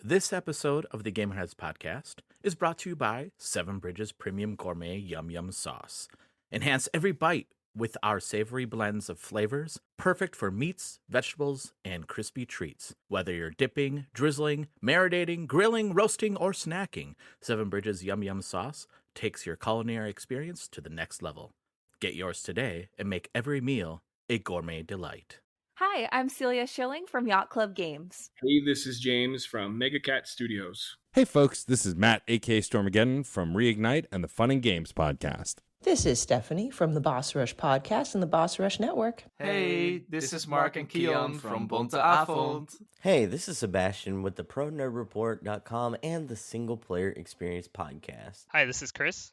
This episode of the Gamerheads Podcast is brought to you by Seven Bridges Premium Gourmet Yum Yum Sauce. Enhance every bite with our savory blends of flavors, perfect for meats, vegetables, and crispy treats. Whether you're dipping, drizzling, marinating, grilling, roasting, or snacking, Seven Bridges Yum Yum Sauce takes your culinary experience to the next level. Get yours today and make every meal a gourmet delight. Hi, I'm Celia Schilling from Yacht Club Games. Hey, this is James from Megacat Studios. Hey folks, this is Matt, aka Stormageddon from Reignite and the Fun and Games Podcast. This is Stephanie from the Boss Rush Podcast and the Boss Rush Network. Hey, this is Mark and Keon from Bunte Avond. Hey, this is Sebastian with the ProNerdReport.com and the Single Player Experience Podcast. Hi, this is Chris.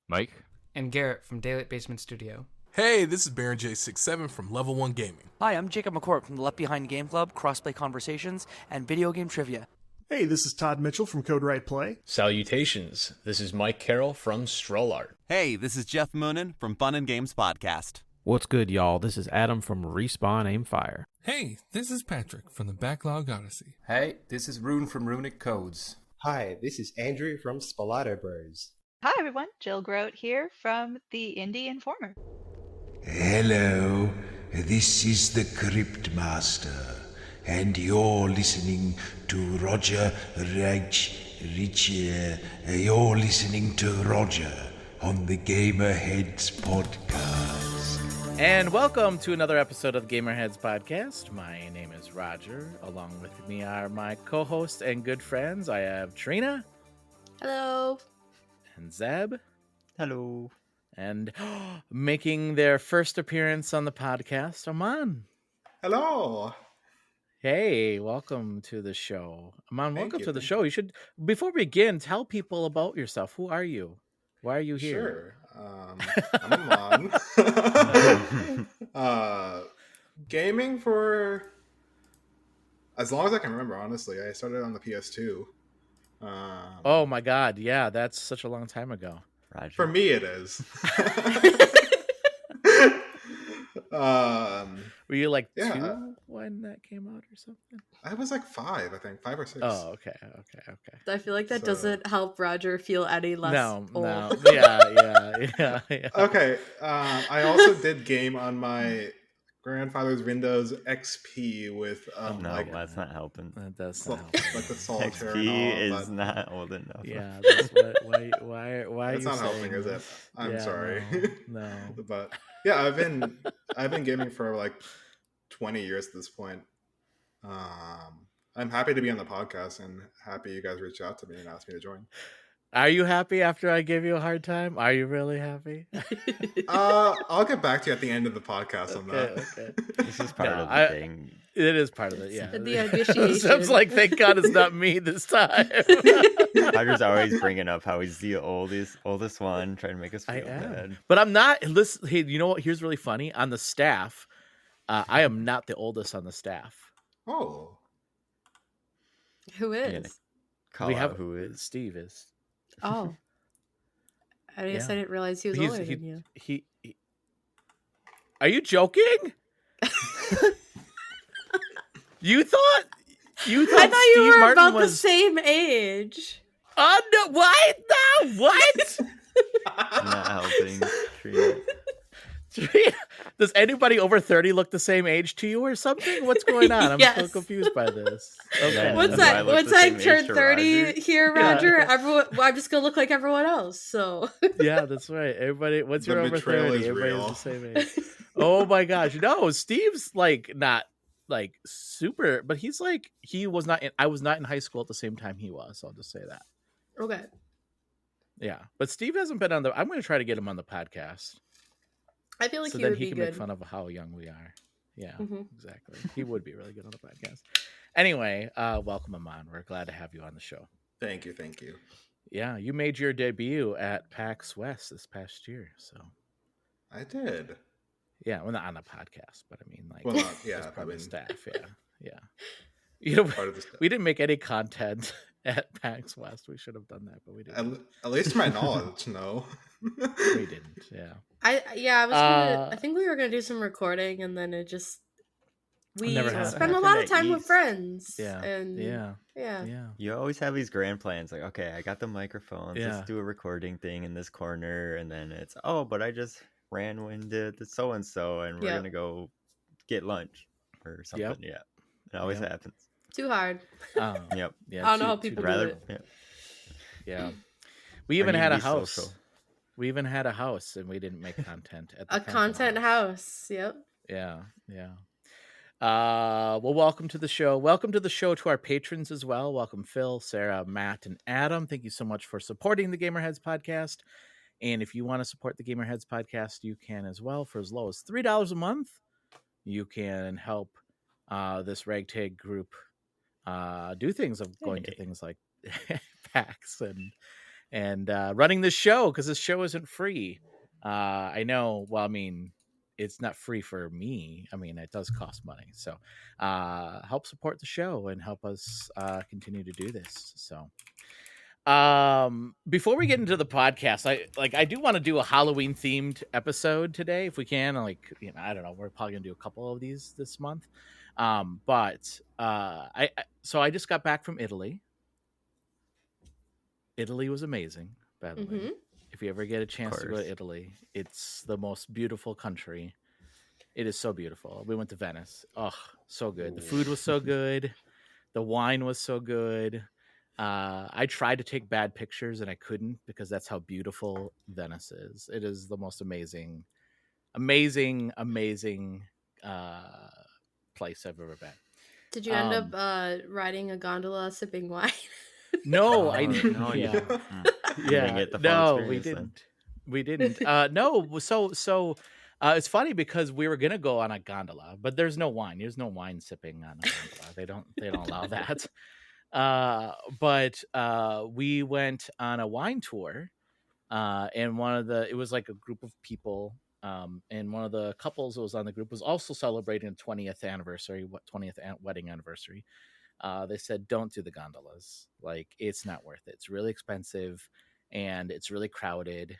Mike. And Garrett from Daylight Basement Studio. Hey, this is Baron J67 from Level 1 Gaming. Hi, I'm Jacob McCourt from the Left Behind Game Club, Crossplay Conversations, and Video Game Trivia. Hey, this is Todd Mitchell from Code Right Play. Salutations, this is Mike Carroll from Stroll Art. Hey, this is Jeff Moonen from Fun and Games Podcast. What's good, y'all? This is Adam from Respawn Aimfire. Hey, this is Patrick from the Backlog Odyssey. Hey, this is Rune from Runic Codes. Hi, this is Andrew from Spalato Bros. Hi everyone, Jill Grote here from the Indie Informer. Hello, this is the Crypt Master, and you're listening to Roger you're listening to Roger on the Gamerheads Podcast. And welcome to another episode of Gamerheads Podcast. My name is Roger. Along with me are my co-hosts and good friends. I have Trina. Hello. And Zeb. Hello. And making their first appearance on the podcast, Aman. Hello. Hey, welcome to the show. Aman, welcome to the show. You should, before we begin, tell people about yourself. Who are you? Why are you here? Sure. I'm Aman. Gaming for as long as I can remember, honestly. I started on the PS2. Oh my god, yeah, that's such a long time ago. Roger. For me, it is. Were you like 2 when that came out or something? I was like 5, I think. 5 or 6. Oh, okay. I feel like that doesn't help Roger feel any less old. No. Yeah. Okay, I also did game on my grandfather's Windows XP with that's not helping. That does not help. Like the solitaire XP and all, is not old enough. Yeah, that's what, why that's are you not helping, is it? I'm sorry. No. But yeah, I've been gaming for like 20 years at this point. I'm happy to be on the podcast and happy you guys reached out to me and asked me to join. Are you happy after I gave you a hard time? Are you really happy? I'll get back to you at the end of the podcast on that. Okay. This is part of the thing. It is part of it, yeah. The initiation. Sounds like, thank God it's not me this time. Roger's always bringing up how he's the oldest one, trying to make us feel bad. But I'm not. Listen, hey, you know what? Here's really funny. On the staff, I am not the oldest on the staff. Oh. Who is? Who is. Steve is. Oh. I guess I didn't realize he was older than you. He Are you joking? You thought I thought Steve you were Martin about was the same age. Oh no! What? No! What? Not helping. Trina. Does anybody over 30 look the same age to you or something? What's going on? I'm so confused by this. Okay. Once I turn 30 here, Roger, I'm just gonna look like everyone else. So yeah, that's right. Everybody, once you're over 30, everybody's the same age. Oh my gosh, no! Steve's like not like super, but he's like I was not in high school at the same time he was. So I'll just say that. Okay. Yeah, but Steve hasn't been on I'm going to try to get him on the podcast. I feel like so he then would he be can good. make fun of how young we are. Yeah, exactly. He would be really good on the podcast. Anyway, welcome, Aman. We're glad to have you on the show. Thank you. Yeah, you made your debut at PAX West this past year, so I did. Yeah, well, not on a podcast, but I mean, like, part of the staff. Yeah. You know, we didn't make any content at PAX West. We should have done that, but we didn't. At least to my knowledge, no. We didn't. Yeah. I think we were gonna do some recording, and then it just we spend a lot of time with friends. Yeah. And yeah. You always have these grand plans, like, okay, I got the microphones, Yeah. let's do a recording thing in this corner, and then it's, oh, but I just ran into the so-and-so, and we're gonna go get lunch or something. Yep. Yeah, it always happens. Too hard. Yep. Yeah. I don't know how people do it. Yeah. We even had a house. Social. We even had a house, and we didn't make content at the A content house. Yep. Yeah. Well, welcome to the show. Welcome to the show to our patrons as well. Welcome, Phil, Sarah, Matt, and Adam. Thank you so much for supporting the Gamerheads Podcast. And if you want to support the Gamerheads Podcast, you can as well for as low as $3 a month. You can help this ragtag group do things of going to things like PAX and running this show, because this show isn't free. I know. Well, I mean, it's not free for me. I mean, it does cost money. So help support the show and help us continue to do this. So before we get into the podcast, I do want to do a Halloween themed episode today if we can. I don't know, we're probably gonna do a couple of these this month. But I just got back from Italy. Italy was amazing, by the way. If you ever get a chance to go to Italy, it's the most beautiful country. It is so beautiful. We went to Venice. Oh, so good. The food was so good. The wine was so good. I tried to take bad pictures and I couldn't, because that's how beautiful Venice is. It is the most amazing place I've ever been. Did you end up riding a gondola sipping wine? No, I didn't. No, Yeah. We didn't. No. So it's funny because we were gonna go on a gondola, but there's no wine. There's no wine sipping on a gondola. They don't allow that. But we went on a wine tour, and it was like a group of people. And one of the couples that was on the group was also celebrating the 20th wedding anniversary. They said, don't do the gondolas. Like, it's not worth it. It's really expensive and it's really crowded.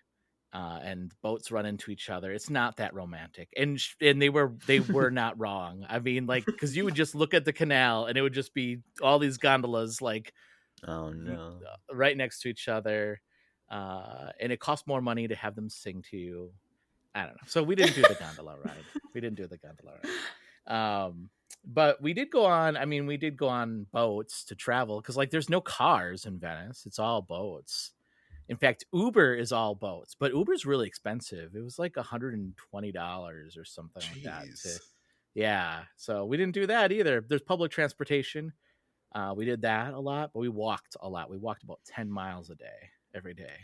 And boats run into each other. It's not that romantic. And they were not wrong. I mean, like, because you would just look at the canal and it would just be all these gondolas, like, oh no, right next to each other. And it cost more money to have them sing to you. I don't know. So we didn't do the gondola ride. But we did go on boats to travel, because like there's no cars in Venice. It's all boats. In fact, Uber is all boats, but Uber's really expensive. It was like $120 or something like that. Yeah. So we didn't do that either. There's public transportation. We did that a lot, but we walked a lot. We walked about 10 miles a day, every day,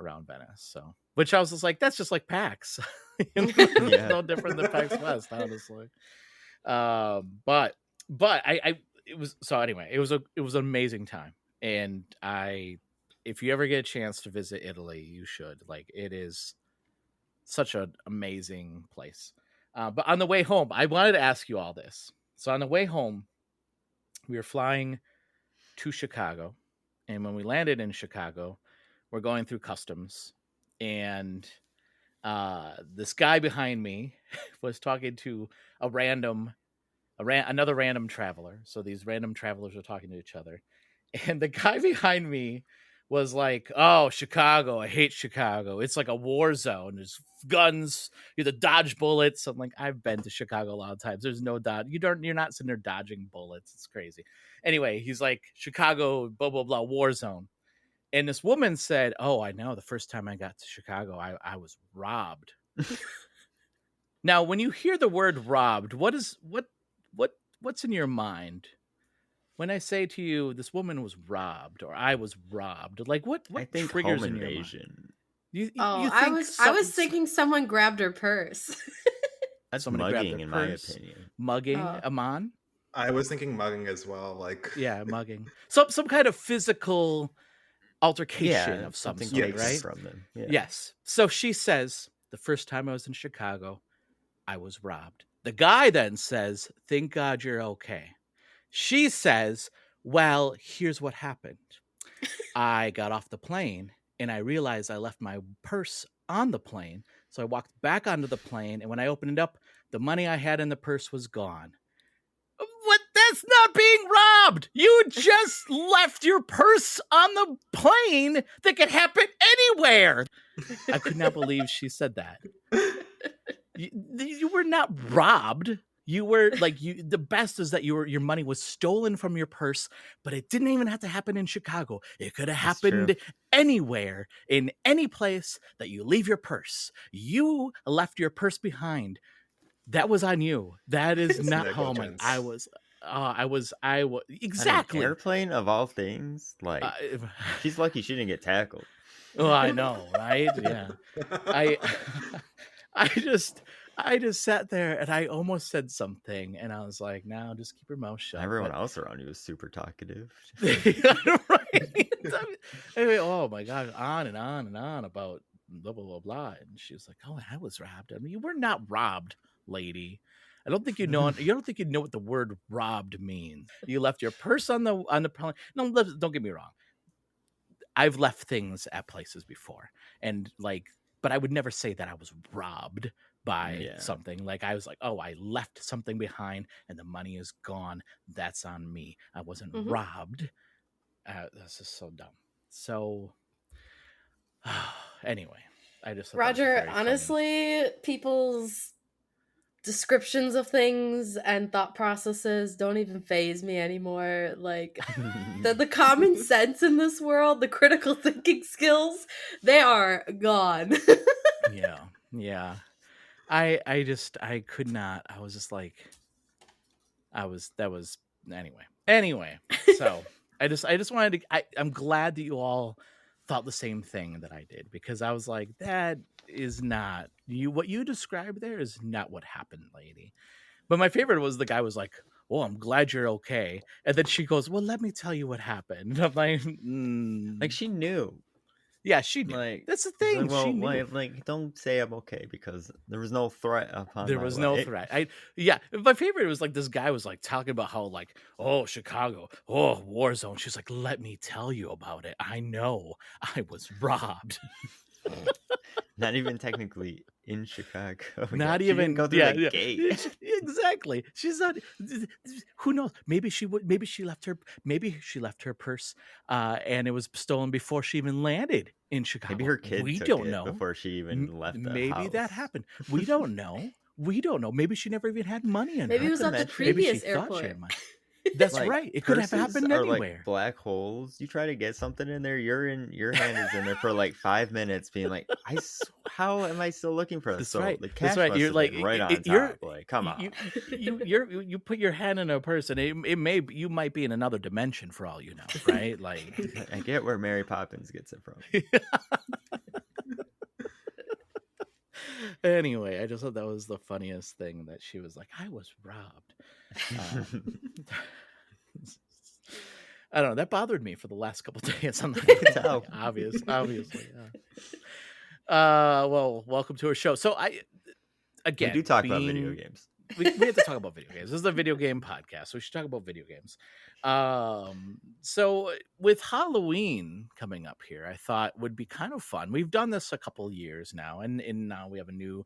around Venice. So, which I was just like, that's just like PAX. No different than PAX West, honestly. But it was an amazing time. And if you ever get a chance to visit Italy, you should. Like, it is such an amazing place. But on the way home, I wanted to ask you all this. So on the way home, we were flying to Chicago. And when we landed in Chicago, we're going through customs. And this guy behind me was talking to another random traveler. So these random travelers were talking to each other. And the guy behind me was like, "Oh, Chicago, I hate Chicago. It's like a war zone. There's guns. You have to dodge bullets." I'm like, I've been to Chicago a lot of times. There's no dodge. You're not sitting there dodging bullets. It's crazy. Anyway, he's like, Chicago, blah, blah, blah, war zone. And this woman said, "Oh, I know. The first time I got to Chicago, I was robbed." Now, when you hear the word robbed, what's in your mind? When I say to you, this woman was robbed, or I was robbed, like what I think triggers home in your invasion. mind? I was thinking someone grabbed her purse. That's Somebody grabbed mugging, her in purse. my opinion. Mugging, Aman? I was thinking mugging as well. Like, yeah, mugging. Some kind of physical altercation of some sort, right? From them. Yeah. Yes. So she says, the first time I was in Chicago, I was robbed. The guy then says, "Thank God you're okay." She says, "Well, here's what happened. I got off the plane and I realized I left my purse on the plane. So I walked back onto the plane, and when I opened it up, The money I had in the purse was gone. What? That's not being robbed. You just left your purse on the plane. That could happen anywhere. I could not believe she said that. You were not robbed. You were like the best is that your money was stolen from your purse, but it didn't even have to happen in Chicago. It could have happened anywhere, in any place that you leave your purse. You left your purse behind. That was on you. That is not home. I was exactly. On an airplane of all things. Like she's lucky she didn't get tackled. Oh, I know, right? Yeah. I just sat there and I almost said something and I was like, "No, just keep your mouth shut." Everyone else around you was super talkative. Right? I mean, oh my God, on and on and on about blah blah blah blah, and she was like, "Oh, I was robbed." I mean, you were not robbed, lady. I don't think you know. You don't think you know what the word "robbed" means. You left your purse on the plane. No, don't get me wrong. I've left things at places before, and but I would never say that I was robbed by something. Like I was like, oh, I left something behind and the money is gone. That's on me. I wasn't robbed. This is so dumb. So anyway, I just Roger, honestly, people's descriptions of things and thought processes don't even faze me anymore. Like the common sense in this world, the critical thinking skills, they are gone. Yeah. I could not. I was just like, anyway. So I just wanted to, I'm glad that you all thought the same thing that I did, because I was like, that is not what you described there is not what happened, lady. But my favorite was the guy was like, "Oh, I'm glad you're okay." And then she goes, "Well, let me tell you what happened." And I'm like, like she knew. Yeah, she knew. Like, that's the thing. Well, she knew. Like, don't say I'm okay because there was no threat upon there was no threat. My favorite was like this guy was like talking about how like, oh, Chicago, oh, war zone. She's like, let me tell you about it. I know I was robbed. Not even technically in Chicago. Not she even didn't go through the gate. Exactly. She's not. Who knows? Maybe she would. Maybe she left her purse, and it was stolen before she even landed in Chicago. Maybe her kid. We took don't it know before she even left. Maybe house. that happened. We don't know. Maybe she never even had money in. Maybe her. It was at the previous airport. That's right. It could have happened anywhere. Like black holes. You try to get something in there, your hand is in there for like 5 minutes, being like, how am I still looking for this? That's right. The cash That's right. You're like right on top. Like, come on. You put your hand in a purse, and you might be in another dimension for all you know, right? Like I get where Mary Poppins gets it from. Anyway, I just thought that was the funniest thing that she was like, I was robbed. I don't know. That bothered me for the last couple of days. I'm not gonna tell. Obviously. Well, welcome to our show. So we do talk about video games. We have to talk about video games. This is a video game podcast, so we should talk about video games. So with Halloween coming up here, I thought would be kind of fun. We've done this a couple years now, and now we have a new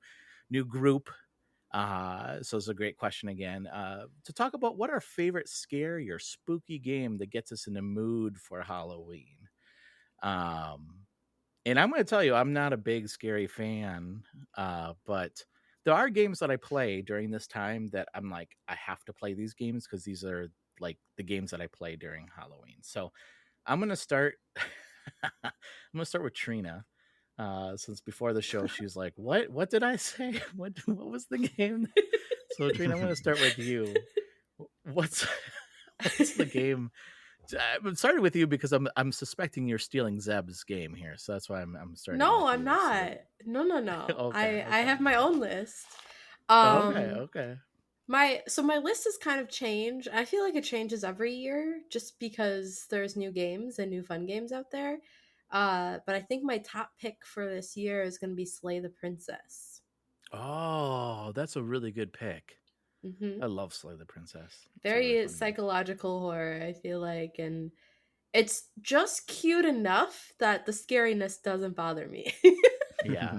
group. So it's a great question again, to talk about what our favorite scary or spooky game that gets us in the mood for Halloween. And I'm going to tell you, I'm not a big scary fan, but there are games that I play during this time that I'm like, I have to play these games because these are like the games that I play during Halloween. So I'm going to start. I'm going to start with Trina. Since before the show, she was like, what did I say? What was the game? So Trina, I'm going to start with you. What's the game? I'm starting with you because I'm suspecting you're stealing Zeb's game here. So that's why I'm starting. No, I'm not. No. Okay. I have my own list. Okay. My list has kind of changed. I feel like it changes every year just because there's new games and new fun games out there. But I think my top pick for this year is going to be Slay the Princess. Oh, that's a really good pick. Mm-hmm. I love Slay the Princess. Very really psychological horror, I feel like, and it's just cute enough that the scariness doesn't bother me. Yeah.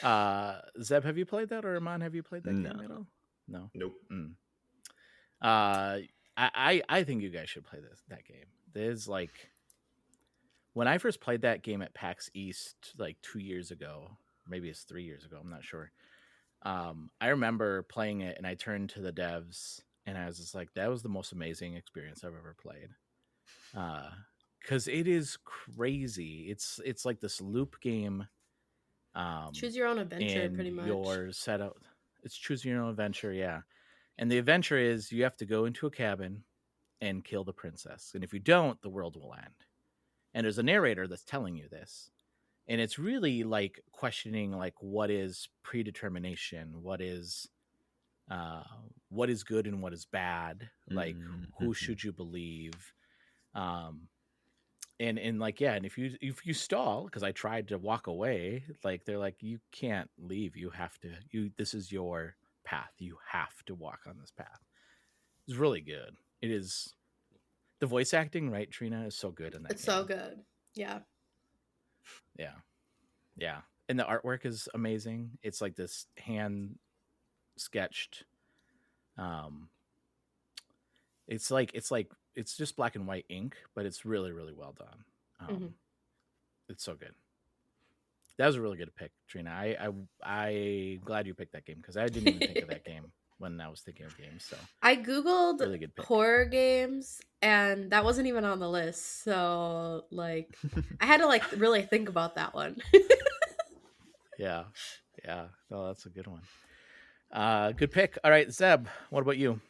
Zeb, have you played that, or Aman, have you played that game at all? No. Nope. I think you guys should play that game. There's like, when I first played that game at PAX East like 2 years ago, maybe it's 3 years ago, I'm not sure. I remember playing it, and I turned to the devs, and I was just like, that was the most amazing experience I've ever played. Because it is crazy. It's like this loop game. Choose your own adventure, pretty much. Your setup. It's choose your own adventure, yeah. And the adventure is you have to go into a cabin and kill the princess. And if you don't, the world will end. And there's a narrator that's telling you this. And it's really like questioning like what is predetermination, what is good and what is bad, like who should you believe? And like, yeah, and if you stall, because I tried to walk away, like they're like, you can't leave, this is your path, you have to walk on this path. It's really good. It is. The voice acting, right, Trina, is so good in that. It's so good. Yeah. And the artwork is amazing. It's like this hand sketched. It's just black and white ink, but it's really, really well done. It's so good. That was a really good pick, Trina. I glad you picked that game, because I didn't even think of that game when I was thinking of games. So I googled really horror games, and that wasn't even on the list. So like, I had to like really think about that one. Yeah. No, that's a good one. Good pick. All right, Zeb, what about you?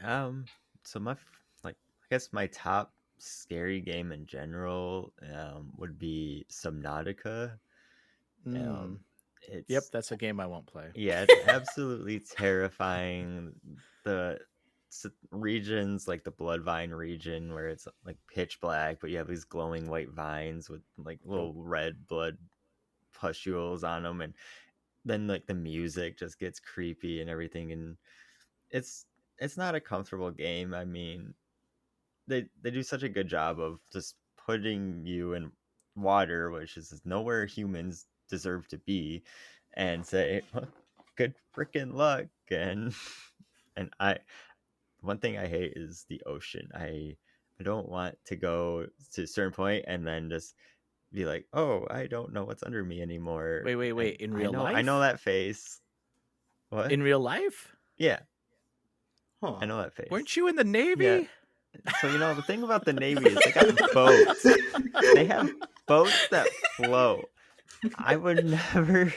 So I guess my top scary game in general would be Subnautica. Yep, that's a game I won't play. Yeah, it's absolutely terrifying. The regions, like the Bloodvine region, where it's like pitch black, but you have these glowing white vines with like little red blood pustules on them, and then like the music just gets creepy and everything, and it's not a comfortable game. I mean, they do such a good job of just putting you in water, which is nowhere humans deserve to be, and say, well, good freaking luck. And one thing I hate is the ocean. I don't want to go to a certain point and then just be like, oh, I don't know what's under me anymore. Wait. In real life? I know that face. What? In real life? Yeah. I know that face. Weren't you in the Navy? Yeah. So, the thing about the Navy is they got boats. They have boats that float. I would never...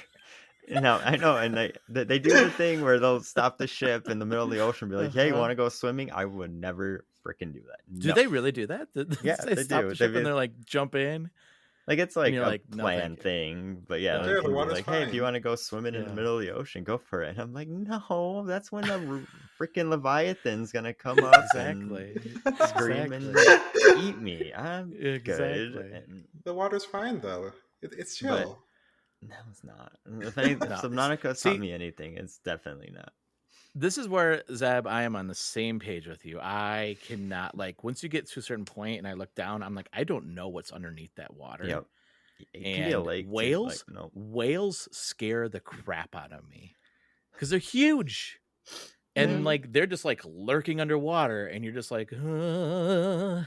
No, I know, and they do the thing where they'll stop the ship in the middle of the ocean and be like, hey, you want to go swimming? I would never freaking do that. No. Do they really do that? Yeah, they stop do. The ship and they're like, jump in? Like, it's like a like, planned thing, but yeah, the water's like, fine. hey, if you want to go swimming in the middle of the ocean, go for it. And I'm like, no, that's when the freaking Leviathan's gonna come up and scream and eat me. I'm good. And, the water's fine though. It's chill. No, it's not. If Subnautica taught me anything, it's definitely not. This is where, Zeb, I am on the same page with you. I cannot, like, once you get to a certain point and I look down, I'm like, I don't know what's underneath that water. Yep. It and can be a lake whales, too, like, no. Whales scare the crap out of me because they're huge. And, like, they're just, like, lurking underwater, and you're just like, Well,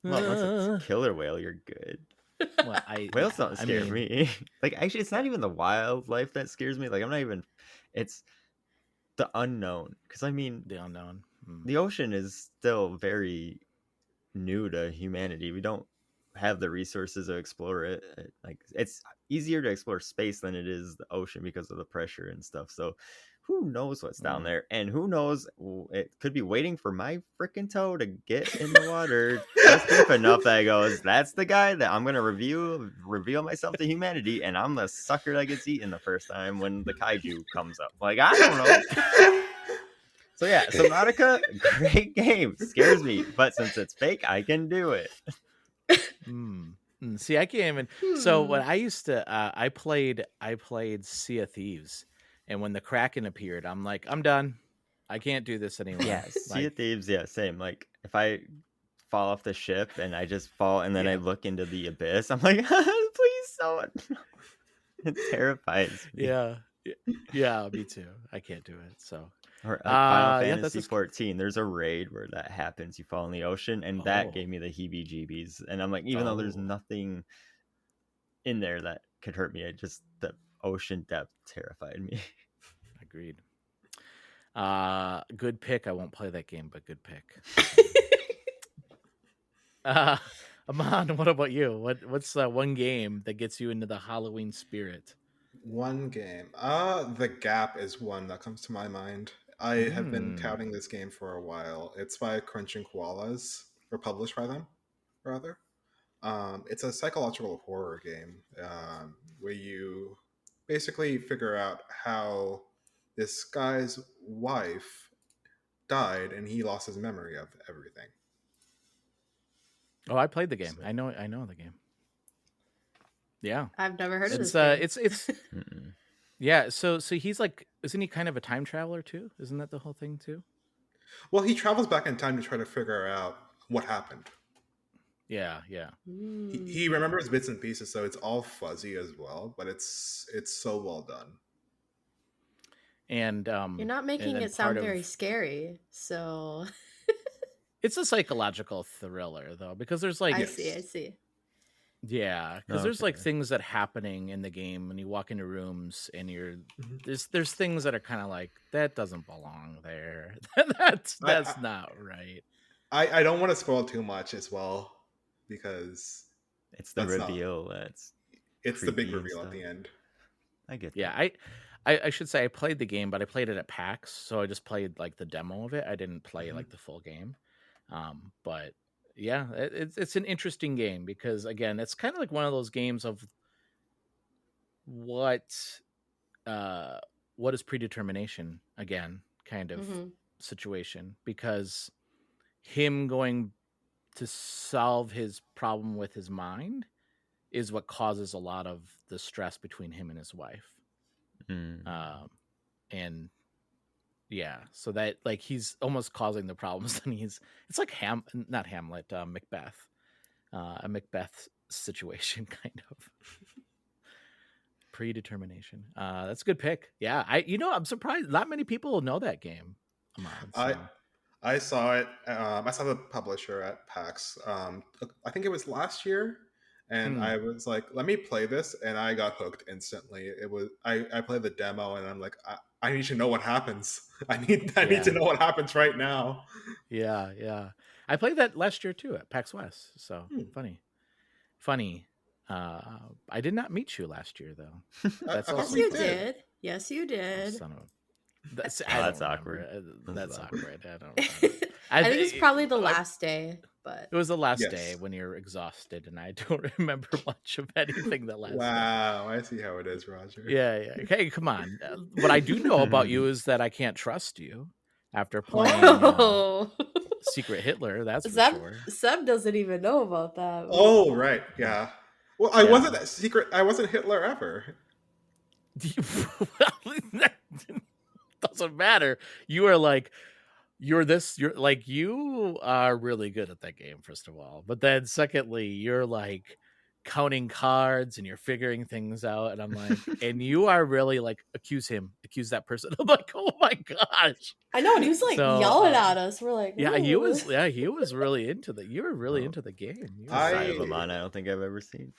once it's a killer whale, you're good. Well, whales don't scare me. Like, actually, it's not even the wildlife that scares me. Like, I'm not even... It's the unknown. Because, I mean... The unknown. The ocean is still very new to humanity. We don't have the resources to explore it. Like, it's easier to explore space than it is the ocean because of the pressure and stuff. So... who knows what's down there, and who knows, it could be waiting for my freaking toe to get in the water just deep enough that it goes, that's the guy that I'm going to reveal myself to humanity, and I'm the sucker that gets eaten the first time when the kaiju comes up. Like, I don't know. So yeah, Subnautica, great game. Scares me, but since it's fake, I can do it. See, I can't even... So what I used to... I played Sea of Thieves. And when the Kraken appeared, I'm like, I'm done. I can't do this anymore. Yeah, Sea of Thieves, yeah, same. Like, if I fall off the ship and I just fall and then I look into the abyss, I'm like, please don't. It terrifies me. Yeah, me too. I can't do it. So, or Final yeah, Fantasy 14, there's a raid where that happens. You fall in the ocean, and that gave me the heebie-jeebies. And I'm like, even though there's nothing in there that could hurt me, the ocean depth terrified me. Agreed. Good pick. I won't play that game, but good pick. Aman, what about you? What's one game that gets you into the Halloween spirit? One game. The Gap is one that comes to my mind. I have been touting this game for a while. It's by Crunching Koalas, or published by them, rather. It's a psychological horror game where you basically figure out how this guy's wife died and he lost his memory of everything. Oh, I played the game. I know the game. Yeah, I've never heard of this game. It's yeah. So he's like, isn't he kind of a time traveler too? Isn't that the whole thing too? Well, he travels back in time to try to figure out what happened. Yeah. He remembers bits and pieces, so it's all fuzzy as well. But it's so well done. And you're not making it sound very scary, so it's a psychological thriller though, because there's like I see. Yeah, because there's like things that happening in the game when you walk into rooms and there's things that are kind of like, that doesn't belong there. that's not right. I don't want to spoil too much as well, because it's the reveal. It's the big reveal at the end. I get that. Yeah, I should say I played the game, but I played it at PAX, so I just played like the demo of it. I didn't play like the full game. But yeah, it's an interesting game because, again, it's kind of like one of those games of what is predetermination, again, kind of situation, because him going to solve his problem with his mind is what causes a lot of the stress between him and his wife. And yeah, so that like he's almost causing the problems, and it's like not Hamlet, Macbeth, a Macbeth situation kind of. Predetermination. That's a good pick. Yeah, I'm surprised not many people know that game. I saw it. I saw the publisher at PAX. I think it was last year. And I was like, let me play this, and I got hooked instantly. I played the demo, and I'm like, I need to know what happens. I need to know what happens right now. Yeah. I played that last year too at PAX West. So funny. I did not meet you last year though. Yes, you did. Yes, you did. That's awkward. That's awkward. I don't know. I think it's probably the last day. But it was the last day when you're exhausted, and I don't remember much of anything that last day. Wow, I see how it is, Roger. Yeah. Okay, come on. What I do know about you is that I can't trust you after playing Secret Hitler. That's for sure. Seb doesn't even know about that. Oh, right. Yeah. Well, I wasn't secret. I wasn't Hitler ever. Doesn't matter. You are like. You're like, you are really good at that game, first of all. But then secondly, you're like counting cards and you're figuring things out. And I'm like, and you are really like, accuse that person. I'm like, oh my gosh. I know. And he was like yelling at us. We're like, yeah, he was really into you were really into the game. Side of Aman I don't think I've ever seen.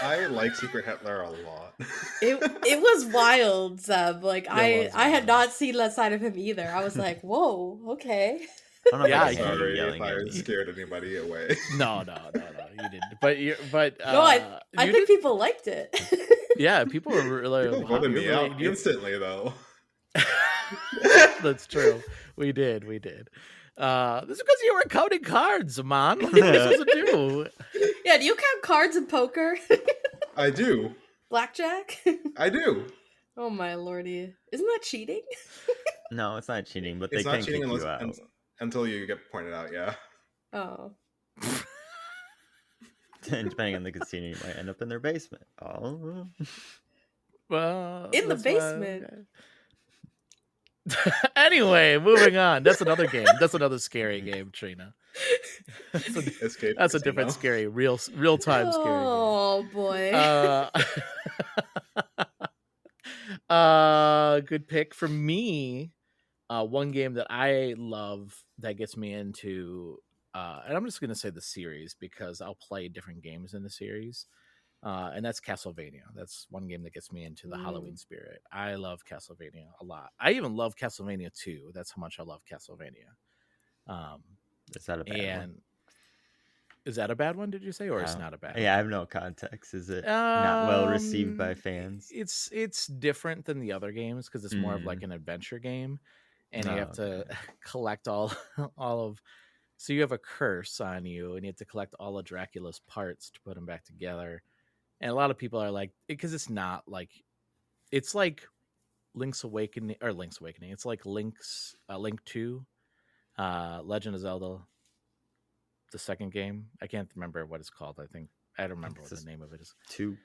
I like Secret Hitler a lot. It was wild, Zeb. Like I had not seen that side of him either. I was like, whoa, okay. I don't know sorry if I scared anybody away. No, you didn't. But no, I think people liked it. Yeah, people were really voted me out instantly though. That's true. We did. This is because you were counting cards, man. What are you supposed to do? Yeah, do you count cards in poker? I do. Blackjack? I do. Oh my lordy. Isn't that cheating? No, it's not cheating, but it's they not can cheating kick you out. Until you get pointed out, yeah. Oh. And depending on the casino, you might end up in their basement. Oh. Well, in the basement. Anyway, moving on. That's another game. That's another scary game, Trina. That's a different scary, real time scary game. Oh boy. Good pick for me. One game that I love that gets me into, and I'm just going to say the series because I'll play different games in the series. And that's Castlevania. That's one game that gets me into the Halloween spirit. I love Castlevania a lot. I even love Castlevania 2. That's how much I love Castlevania. Is that a bad one? Is that a bad one, did you say? Or it's not a bad one? Yeah, I have no context. Is it not well received by fans? It's different than the other games because it's more of like an adventure game. And you have to collect all of... So you have a curse on you, and you have to collect all of Dracula's parts to put them back together. And a lot of people are like... Because it's not like... It's like Link's Awakening... Or Link's Awakening. It's like Link 2. Legend of Zelda... The second game, I can't remember what it's called. I don't remember what the name of it is. 2.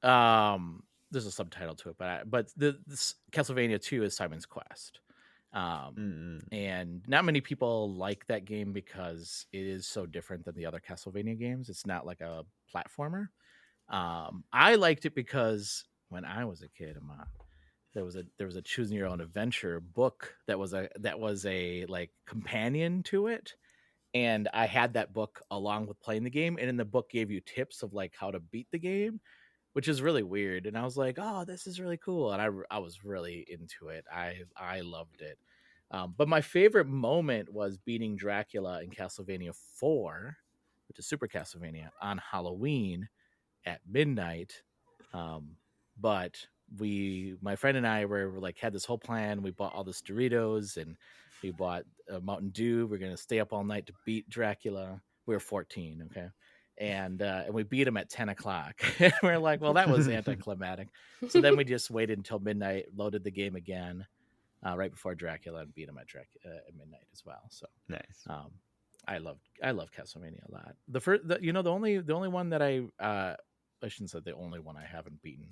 There's a subtitle to it, but this Castlevania 2 is Simon's Quest, and not many people like that game because it is so different than the other Castlevania games. It's not like a platformer. I liked it because when I was a kid, Aman, there was a choosing your own adventure book that was a like companion to it. And I had that book along with playing the game. And in the book gave you tips of like how to beat the game, which is really weird. And I was like, oh, this is really cool. And I was really into it. I loved it. But my favorite moment was beating Dracula in Castlevania 4, which is Super Castlevania, on Halloween at midnight. But my friend and I were like, had this whole plan. We bought all this Doritos and we bought Mountain Dew. We're going to stay up all night to beat Dracula. We were 14. Okay. And we beat him at 10 o'clock. We're like, well, that was anticlimactic. So then we just waited until midnight, loaded the game again, right before Dracula, and beat him at midnight as well. So nice. I love Castlevania a lot. The only one that I shouldn't say the only one I haven't beaten.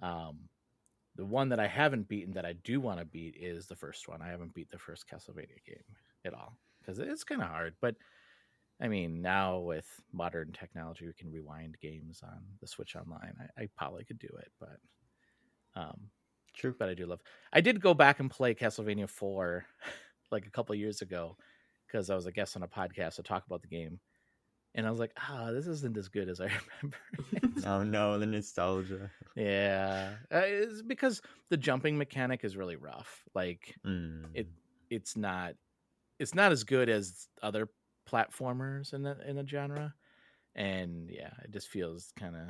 The one that I haven't beaten that I do want to beat is the first one. I haven't beat the first Castlevania game at all because it's kind of hard. But I mean, now with modern technology, we can rewind games on the Switch Online. I probably could do it, but true. But I do love. I did go back and play Castlevania 4 like a couple of years ago because I was a guest on a podcast to talk about the game. And I was like, this isn't as good as I remember. Oh no, the nostalgia. Yeah, it's because the jumping mechanic is really rough. Like it's not as good as other platformers in the genre, and yeah, it just feels kind of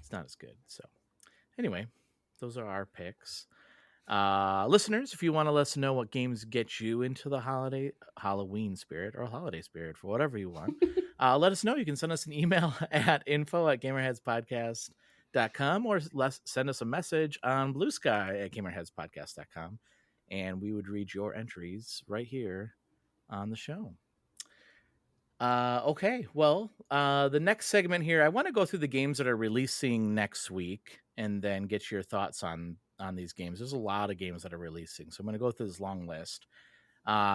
it's not as good. So anyway, those are our picks. Listeners, if you want to let us know what games get you into the Halloween spirit or holiday spirit for whatever you want, let us know. You can send us an email at info@gamerheadspodcast.com or send us a message on Blue Sky at gamerheadspodcast.com, and we would read your entries right here on the show. Okay, well, the next segment here, I want to go through the games that are releasing next week and then get your thoughts on these games. There's a lot of games that are releasing, so I'm going to go through this long list.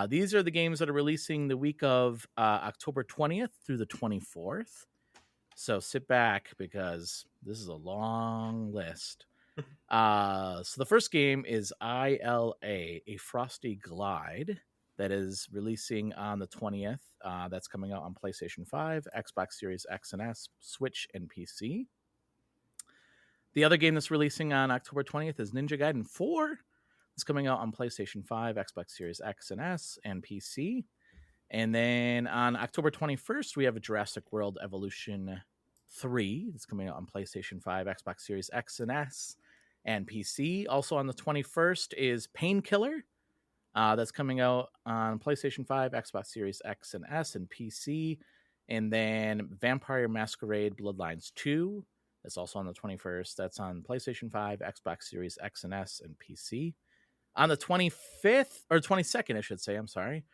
These are the games that are releasing the week of October 20th through the 24th. So sit back because this is a long list. So the first game is ILA, A Frosty Glide, that is releasing on the 20th. That's coming out on PlayStation 5, Xbox Series X and S, Switch, and PC. The other game that's releasing on October 20th is Ninja Gaiden 4. It's coming out on PlayStation 5, Xbox Series X and S, and PC. And then on October 21st, we have a Jurassic World Evolution 3. It's coming out on PlayStation 5, Xbox Series X and S, and PC. Also on the 21st is Painkiller. That's coming out on PlayStation 5, Xbox Series X and S, and PC. And then Vampire Masquerade Bloodlines 2. That's also on the 21st. That's on PlayStation 5, Xbox Series X and S, and PC. On the 25th, or 22nd, I should say, I'm sorry.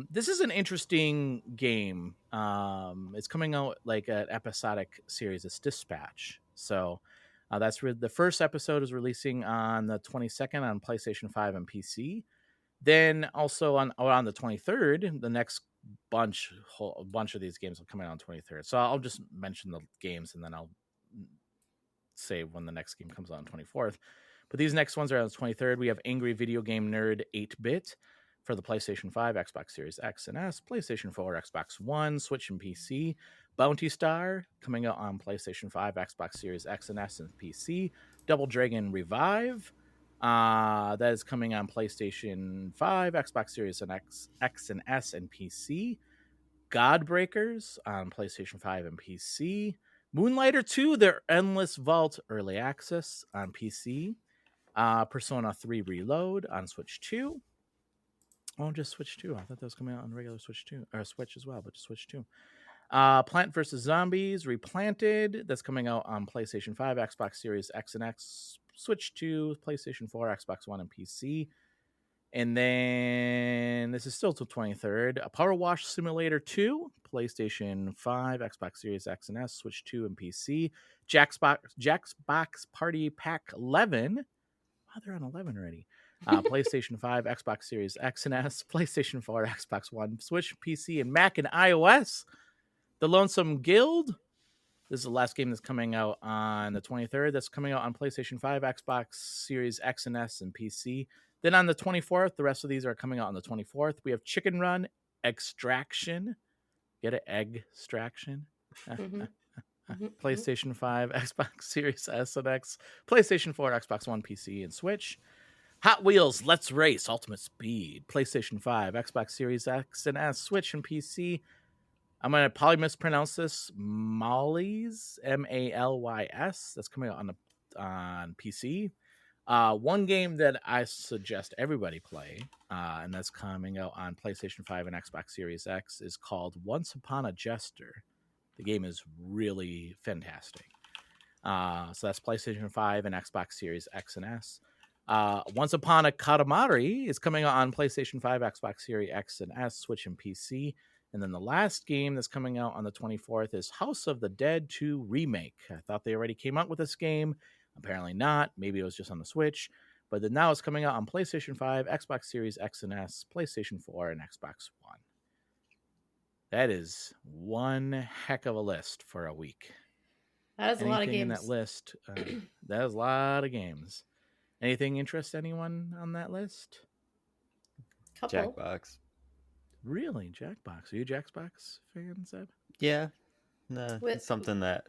This is an interesting game. It's coming out like an episodic series. It's Dispatch. So that's the first episode is releasing on the 22nd on PlayStation 5 and PC. Then also on the 23rd, the next bunch of these games will come out on 23rd. So I'll just mention the games and then I'll say when the next game comes out on 24th. But these next ones are on the 23rd. We have Angry Video Game Nerd 8-Bit for the PlayStation 5, Xbox Series X and S, PlayStation 4, Xbox One, Switch, and PC. Bounty Star coming out on PlayStation 5, Xbox Series X and S, and PC. Double Dragon Revive. That is coming on PlayStation 5, Xbox Series X and S, and PC. Godbreakers on PlayStation 5 and PC. Moonlighter 2, their Endless Vault Early Access on PC. Persona 3 Reload on Switch 2. Oh, just Switch 2. I thought that was coming out on regular Switch 2, or Switch as well, but just Switch 2. Plant vs. Zombies Replanted. That's coming out on PlayStation 5, Xbox Series X and X, Switch 2, PlayStation 4, Xbox One, and PC. And then this is still till 23rd. A Power Wash Simulator 2, PlayStation 5, Xbox Series X and S, Switch 2, and PC. Jackbox Party Pack 11. Oh, they're on 11 already. PlayStation 5, Xbox Series X and S, PlayStation 4, Xbox One, Switch, PC, and Mac and iOS. The Lonesome Guild. This is the last game that's coming out on the 23rd. That's coming out on PlayStation 5, Xbox Series X and S, and PC. Then on the 24th, the rest of these are coming out on the 24th. We have Chicken Run Extraction. Get it? Egg Extraction. PlayStation 5, Xbox Series S and X, PlayStation 4, Xbox One, PC, and Switch. Hot Wheels Let's Race Ultimate Speed, PlayStation 5, Xbox Series X and S, Switch, and PC. I'm going to probably mispronounce this. Malys, Malys. That's coming out on PC. One game that I suggest everybody play, and that's coming out on PlayStation 5 and Xbox Series X, is called Once Upon a Jester. The game is really fantastic. So that's PlayStation 5 and Xbox Series X and S. Once Upon a Katamari is coming out on PlayStation 5, Xbox Series X and S, Switch, and PC. And then the last game that's coming out on the 24th is House of the Dead 2 Remake. I thought they already came out with this game. Apparently not. Maybe it was just on the Switch. But then now it's coming out on PlayStation 5, Xbox Series X and S, PlayStation 4, and Xbox One. That is one heck of a list for a week. That is a lot of Anything games. in that list. That is a lot of games. Anything interest anyone on that list? Couple. Jackbox. Really? Jackbox. Are you a Jackbox fan, Seb? Yeah. No, it's something that,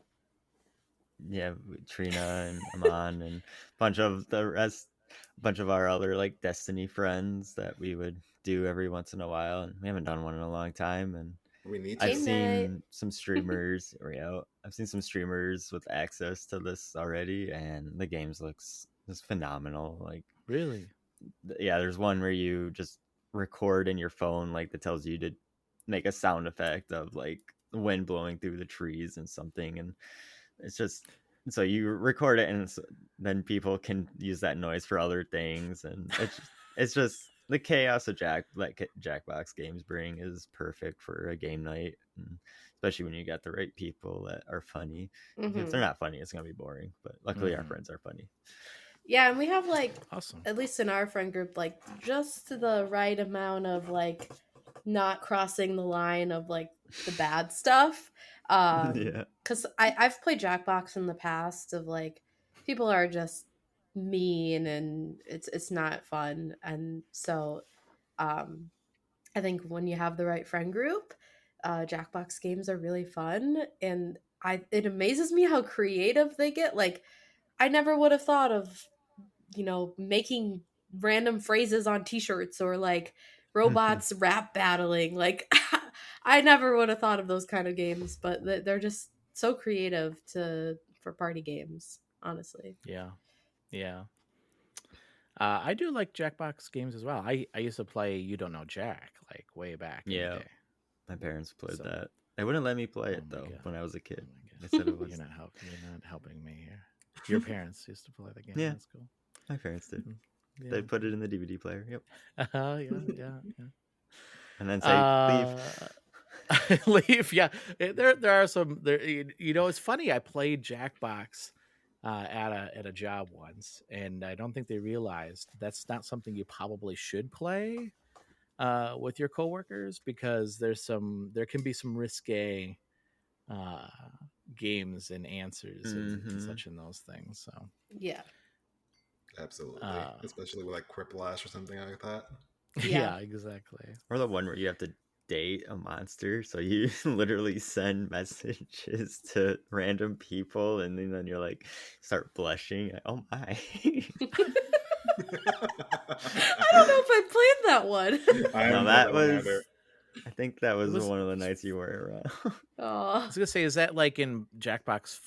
Trina and Aman and a bunch of our other like Destiny friends that we would do every once in a while, and we haven't done one in a long time. And we need I've seen some streamers I've seen some streamers with access to this already, and the games looks just phenomenal. Like, really? Yeah, there's one where you just record in your phone, like, that tells you to make a sound effect of like the wind blowing through the trees and something, and it's just so you record it, and then people can use that noise for other things, and it's just the chaos of Jackbox games bring is perfect for a game night, and especially when you got the right people that are funny. If they're not funny, it's gonna be boring, but luckily our friends are funny. Yeah, and we have like, awesome. At least in our friend group, like just the right amount of like not crossing the line of like the bad stuff. Yeah. Because I've played Jackbox in the past of like people are just mean and it's not fun, and so I think when you have the right friend group, Jackbox games are really fun, and it amazes me how creative they get. Like, I never would have thought of making random phrases on t-shirts or like robots rap battling. Like, I never would have thought of those kind of games, but they're just so creative for party games, honestly. Yeah. I do like Jackbox games as well. I used to play You Don't Know Jack, like way back in the day. My parents played that. They wouldn't let me play it though when I was a kid. They said it was You're not helping me here. Your parents used to play the game. Yeah. That's cool. My parents did. Yeah. They put it in the DVD player. Yep. Yeah. And then say leave. Leave. Yeah. There are some there. It's funny. I played Jackbox at a job once, and I don't think they realized that's not something you probably should play with your coworkers, because there can be some risque games and answers and such in those things. So yeah, absolutely, especially with like Quiplash or something like that. Yeah, exactly. Or the one where you have to date a monster, so you literally send messages to random people, and then you're like start blushing. Oh my! I don't know if I played that one. No, that was. I think that was one of the nights you were around. Oh, I was gonna say, is that like in Jackbox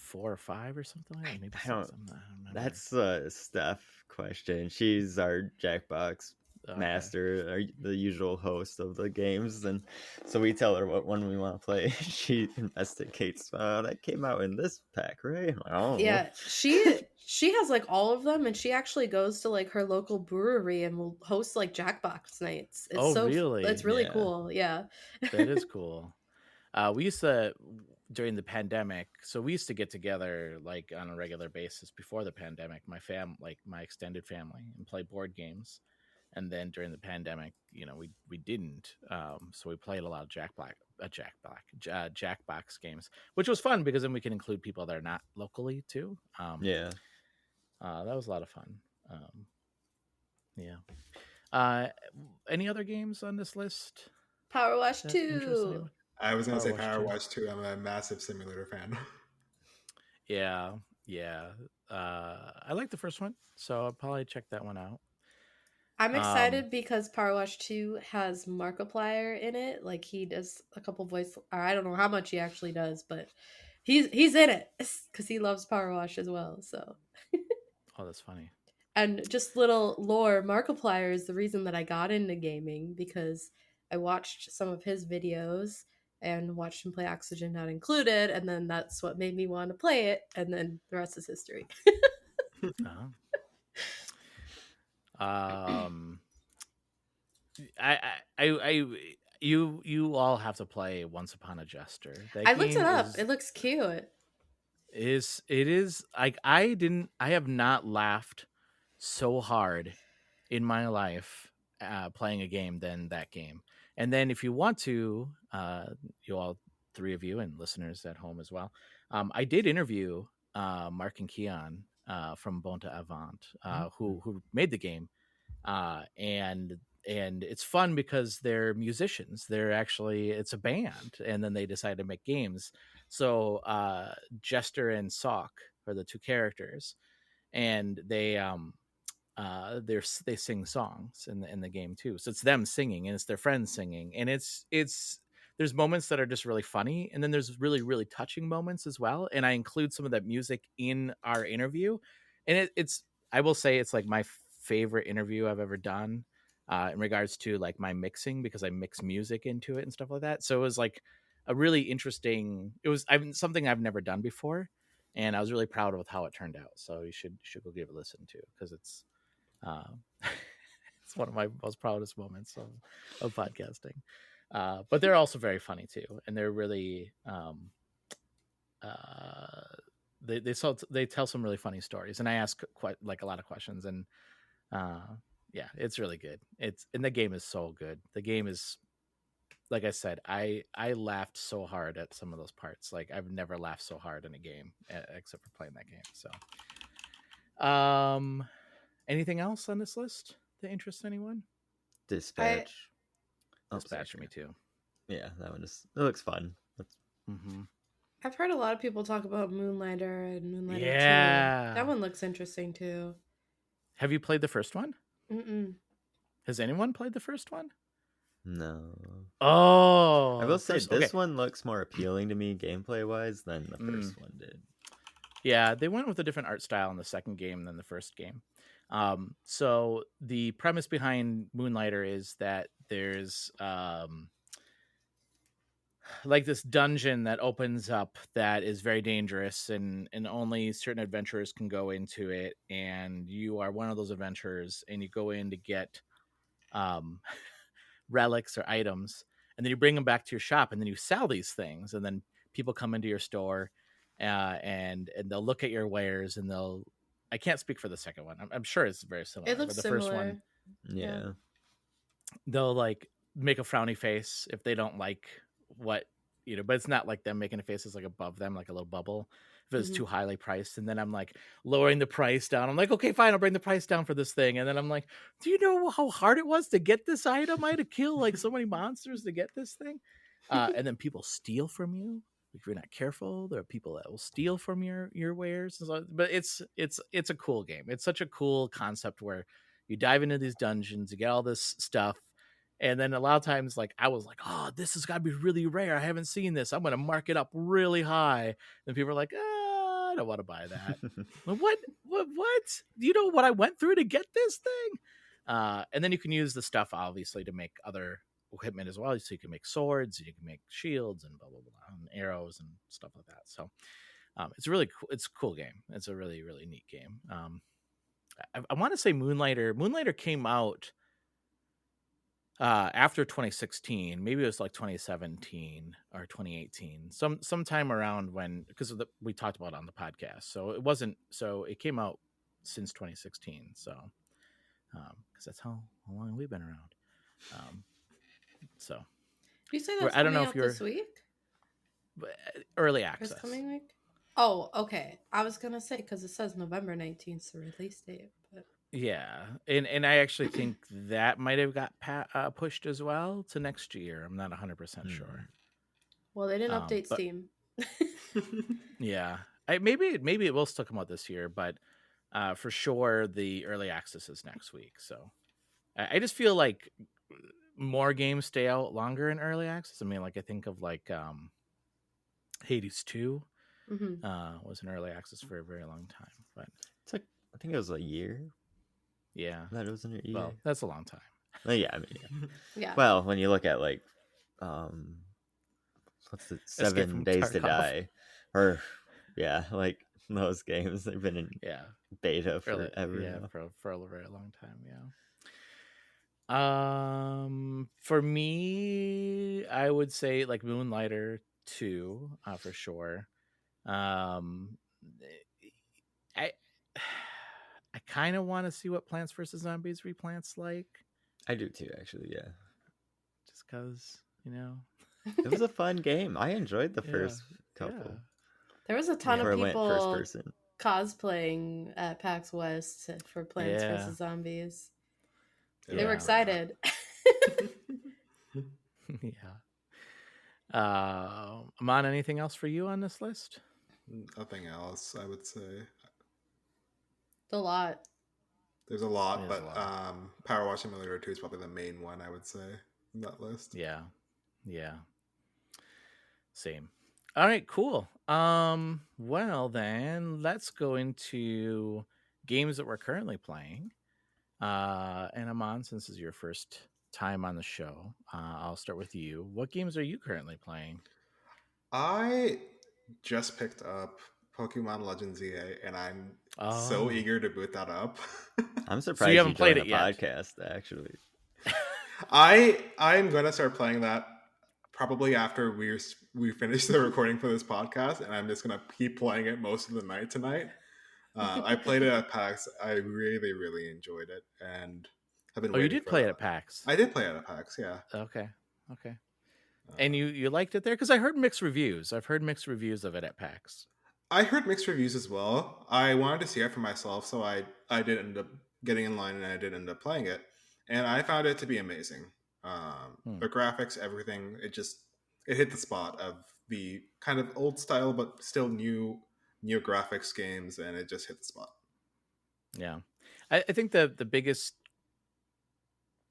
4 or 5 or something like that? Maybe I don't remember. That's a Steph question. She's our Jackbox master, the usual host of the games, and so we tell her what one we want to play. She investigates. That came out in this pack, right? Yeah, she has like all of them, and she actually goes to like her local brewery and will host like Jackbox nights. It's really? It's really cool. Yeah, that is cool. We used to, during the pandemic, so we used to get together like on a regular basis before the pandemic, my extended family, and play board games. And then during the pandemic, we didn't. So we played a lot of Jackbox games, which was fun because then we can include people that are not locally too. That was a lot of fun. Any other games on this list? Power Wash 2. I was going to say Power Wash 2. I'm a massive simulator fan. Yeah. I like the first one, so I'll probably check that one out. I'm excited because Power Wash 2 has Markiplier in it. Like, he does a couple voice, or I don't know how much he actually does, but he's in it because he loves Power Wash as well. So. Oh, that's funny. And just little lore, Markiplier is the reason that I got into gaming, because I watched some of his videos and watched him play Oxygen Not Included, and then that's what made me want to play it, and then the rest is history. You all have to play Once Upon a Jester. I looked it up. It looks cute. It is like I have not laughed so hard in my life playing a game than that game. And then if you want to, you all, three of you and listeners at home as well, I did interview Mark and Keon from Bonta Avant, who made the game, and it's fun because they're musicians. It's a band, and then they decided to make games. So Jester and Sock are the two characters, and they sing songs in the game too. So it's them singing, and it's their friends singing, and it's there's moments that are just really funny, and then there's really, really touching moments as well. And I include some of that music in our interview, and I will say it's like my favorite interview I've ever done in regards to like my mixing, because I mix music into it and stuff like that. So it was like a really interesting. It was something I've never done before, and I was really proud of how it turned out. So you should go give it a listen to, because it's it's one of my most proudest moments of podcasting. But they're also very funny too, and they're really they tell some really funny stories, and I ask quite like a lot of questions, and it's really good. And the game is so good. The game is, like I said, I laughed so hard at some of those parts. Like I've never laughed so hard in a game except for playing that game. So, anything else on this list that interests anyone? Dispatch. Dispatch for me too. Yeah, that one it looks fun. I've heard a lot of people talk about Moonlighter and Moonlighter 2. That one looks interesting too. Have you played the first one? Mm-mm. Has anyone played the first one? No. Oh, I will say this one looks more appealing to me gameplay wise than the first one did. Yeah, they went with a different art style in the second game than the first game. So the premise behind Moonlighter is that there's like this dungeon that opens up that is very dangerous, and only certain adventurers can go into it, and you are one of those adventurers, and you go in to get relics or items, and then you bring them back to your shop, and then you sell these things, and then people come into your store and they'll look at your wares, and I can't speak for the second one. I'm sure it's very similar. It looks but the similar. First one, yeah, they'll like make a frowny face if they don't like what but it's not like them making a face. It's like above them, like a little bubble. If it's Mhm. too highly priced, and then I'm like lowering the price down. I'm like, okay, fine, I'll bring the price down for this thing. And then I'm like, do you know how hard it was to get this item? I had to kill like so many monsters to get this thing. And then people steal from you if you're not careful. There are people that will steal from your wares. But it's a cool game. It's such a cool concept where you dive into these dungeons, you get all this stuff. And then a lot of times, like, I was like, oh, this has got to be really rare. I haven't seen this. I'm going to mark it up really high. And people are like, I don't want to buy that. Like, what? Do you know what I went through to get this thing? And then you can use the stuff, obviously, to make other equipment as well. So you can make swords, you can make shields and blah, blah, blah, and arrows and stuff like that. So it's really cool. It's a cool game. It's a really, really neat game. I want to say Moonlighter came out after 2016, maybe it was like 2017 or 2018, sometime around when, because we talked about it on the podcast. So it came out since 2016. So, because that's how long we've been around. So Did you say that's I don't know coming if out this week? Early Or access. it's coming week? Oh, okay. I was gonna say because it says November 19th, the release date. But Yeah, and I actually think that might have got pushed as well to next year. I'm not 100% sure. well, they didn't update but- Steam. Yeah, maybe it will still come out this year, but for sure the early access is next week. So I just feel like more games stay out longer in early access. I mean, like I think of like Hades 2 was in early access for a very long time, but it's like I think it was a year. Yeah, that was in a year. Well, that's a long time. Well, yeah, I mean, yeah. Well, when you look at like, what's the 7 Days to Tarkov. Die, or like those games, they've been in beta Early- forever. yeah, now. for a very long time. Yeah. For me, I would say like Moonlighter 2, for sure. I kind of want to see what Plants vs. Zombies Replants like. I do too, actually. Yeah, just because it was a fun game. I enjoyed the first couple. There was a ton Before of I went people first person. cosplaying at PAX West for Plants Yeah. vs. Zombies. They Yeah. were excited. Yeah. Aman, anything else for you on this list? Nothing else, I would say. A lot. There's a lot, There's but a lot. Power Wash Simulator 2 is probably the main one, I would say, in that list. Yeah. Same. All right, cool. Well then, let's go into games that we're currently playing. And Aman, since this is your first time on the show, I'll start with you. What games are you currently playing? I just picked up Pokémon Legends ZA, and I'm so eager to boot that up. I'm surprised you haven't played joined it the yet. podcast, actually. I'm gonna start playing that probably after we finish the recording for this podcast, and I'm just gonna keep playing it most of the night tonight. I played it at PAX. I really, really enjoyed it, and have been. Oh, you waiting did for play it that. at PAX. I did play it at PAX. Yeah. Okay. And you liked it there? Because I heard mixed reviews. I've heard mixed reviews of it at PAX. I heard mixed reviews as well. I wanted to see it for myself, so I did end up getting in line, and I did end up playing it, and I found it to be amazing. The graphics, everything, it hit the spot of the kind of old style but still new graphics games, and it just hit the spot. Yeah. I think the biggest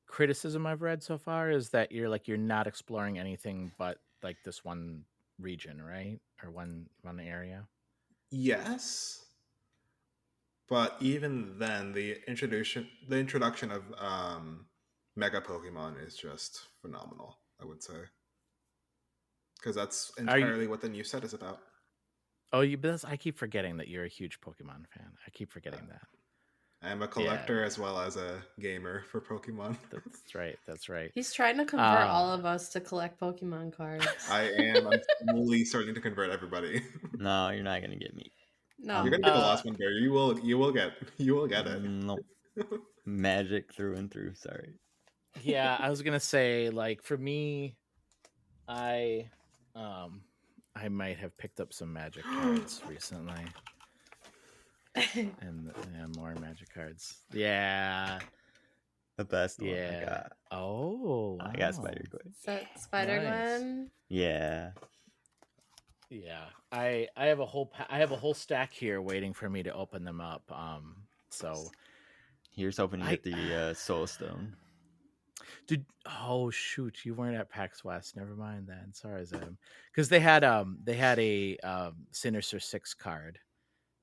criticism I've read so far is that you're not exploring anything but like this one region, right? Or one area. Yes, but even then, the introduction of Mega Pokemon is just phenomenal, I would say, because that's entirely what the new set is about. Oh, I keep forgetting that you're a huge Pokemon fan. I keep forgetting that. I am a collector as well as a gamer for Pokemon. That's right. He's trying to convert all of us to collect Pokemon cards. I am. I'm slowly starting to convert everybody. No, you're not gonna get me. No, you're gonna get the last one, Barry. You will get it. Nope. Magic through and through. Sorry. Yeah, I was gonna say, like, for me, I I might have picked up some magic cards recently. And more magic cards. Yeah. The best one I Yeah. got. Oh, I got wow. Spider-Gwen. Is that Spider-Gwen? Yeah. Yeah. I have a whole stack here waiting for me to open them up. So Here's hoping to get the Soul Stone. Dude, oh shoot, you weren't at PAX West. Never mind then. Sorry, Zem. Because they had a Sinister 6 card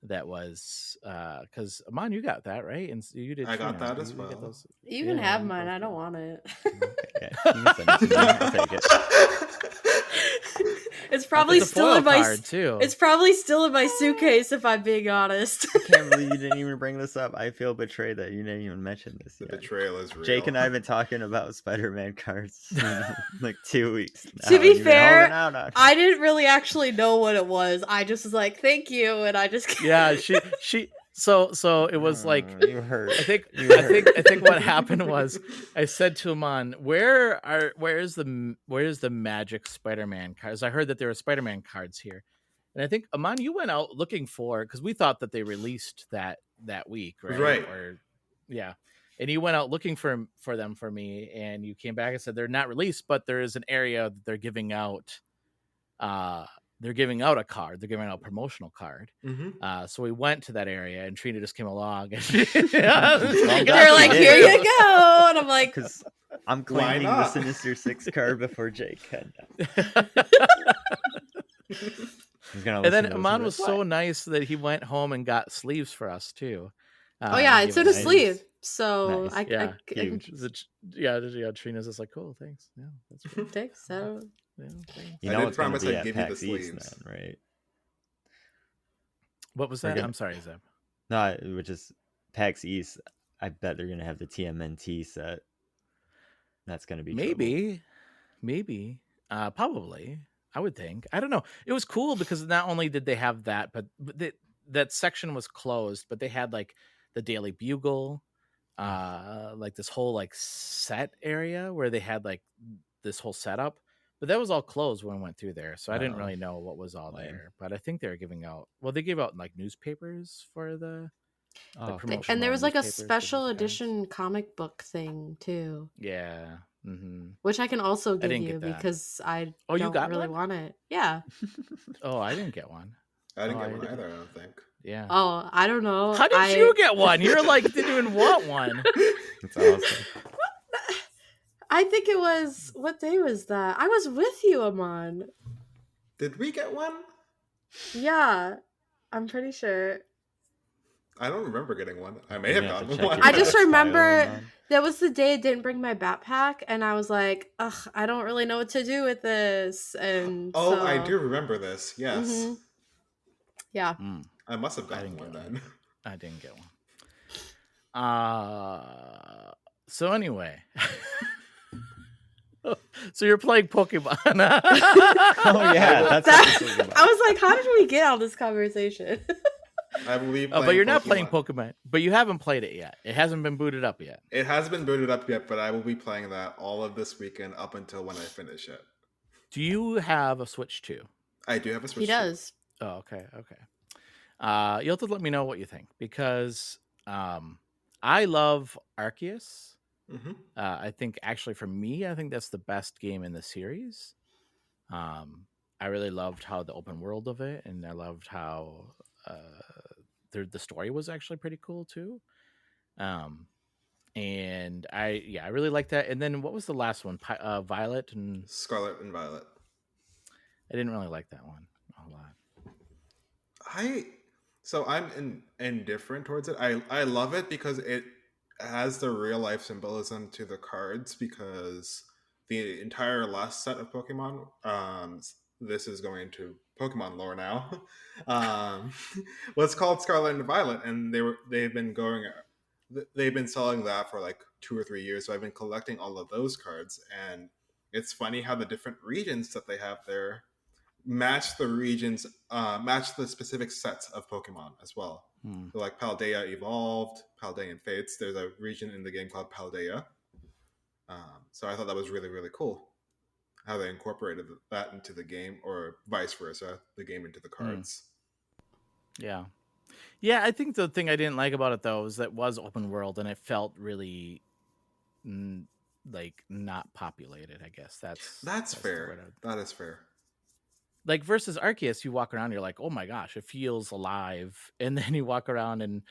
that was because Aman, you got that, right? And you did. I got Trina. that as You get well. those? You can have mine. I don't want it. Okay. You can send it to me. I'll take it. It's probably It's a still foil in my card, too. It's probably still in my suitcase if I'm being honest. I can't believe you didn't even bring this up. I feel betrayed that you didn't even mention this yet. The betrayal is real. Jake and I have been talking about Spider-Man cards like 2 weeks now. To be and you've been fair, holding out on it. I didn't really actually know what it was. I just was like, "Thank you," and I just Yeah, she. So it was like you hurt. I think what happened was I said to Aman, where's the magic Spider-Man cards? I heard that there were Spider-Man cards here. And I think Aman, you went out looking for, because we thought that they released that week, right? Right. Or yeah. And you went out looking for them for me, and you came back and said they're not released, but there is an area that they're giving out a card. They're giving out a promotional card. Mm-hmm. So we went to that area, and Trina just came along. And they're like, "Here you go," and I'm like, Because I'm claiming the not? Sinister 6 card before Jake had And then Aman was so nice that he went home and got sleeves for us too. "Oh yeah, it's in a nice. sleeve." So Nice. I Huge. Yeah, Trina's just like, cool, thanks. Yeah, that's great. thanks. So Yeah, thanks. You I know did what's going to promise be I'd at give you the PAX East sleeves. then, right? What was We're that? gonna- I'm sorry, Zeb. No, which is PAX East. I bet they're going to have the TMNT set. That's going to be Maybe, probably. I would think. I don't know. It was cool because not only did they have that, but that section was closed. But they had like the Daily Bugle, like this whole like set area where they had like this whole setup. But that was all closed when I went through there, so I didn't really know what was all there. But I think they were giving out. Well, they gave out like newspapers for the promotional and there was like a newspapers for special the edition comic book thing too. Yeah. Mm-hmm. Which I can also give didn't you get that. because I Oh, you don't got really one? want it. Yeah. Oh, I didn't get one. I didn't Oh, get I one didn't. either, I don't think. Yeah. Oh, I don't know. How did you get one? You're like didn't even want one. That's awesome. I think it was, what day was that? I was with you, Aman. Did we get one? Yeah, I'm pretty sure. I don't remember getting one. I may have have to gotten check one. your I just file, remember man. that was the day I didn't bring my backpack, and I was like, ugh, I don't really know what to do with this. And Oh, so, I do remember this. Yes. Mhm. Yeah. I must have gotten didn't one get then. I didn't get one. So anyway. So you're playing Pokemon. Oh yeah, that's what this was about. I was like, how did we get on this conversation? I believe. But you're not playing Pokemon. But you haven't played it yet. It hasn't been booted up yet. It has been booted up yet, but I will be playing that all of this weekend up until when I finish it. Do you have a Switch 2? I do have a Switch. He does. Oh, okay. You'll have to let me know what you think because I love Arceus. Mm-hmm. I think actually for me, I think that's the best game in the series. I really loved how the open world of it, and I loved how the story was actually pretty cool too. And I really liked that. And then what was the last one? Violet and Scarlet and Violet. I didn't really like that one a whole lot. I'm indifferent towards it. I love it because it has the real life symbolism to the cards, because the entire last set of Pokemon, this is going into Pokemon lore now, was called Scarlet and Violet, and they've been selling that for like 2 or 3 years. So I've been collecting all of those cards, and it's funny how the different regions that they have there match the specific sets of Pokemon as well. So like Paldea Evolved, Paldean Fates. There's a region in the game called Paldea. So I thought that was really, really cool. how they incorporated that into the game, or vice versa, the game into the cards. Yeah. Yeah, I think the thing I didn't like about it, though, is that it was open world, and it felt really, like, not populated, I guess. That's fair. That is fair. Like, versus Arceus, you walk around, you're like, oh my gosh, it feels alive. And then you walk around and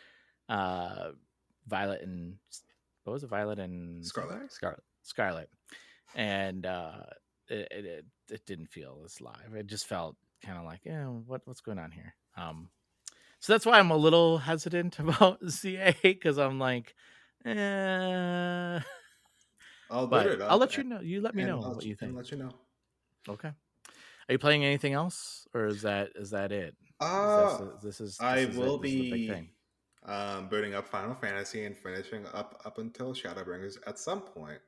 Violet and... What was it? Violet and... Scarlet. And it didn't feel as live. It just felt kind of like, what's going on here? So that's why I'm a little hesitant about ZA, because I'm like, I'll let you know. You let me know what you think. I'll let you know. Okay. Are you playing anything else, or is that it? This is will the big be thing. booting up Final Fantasy and finishing up until Shadowbringers at some point.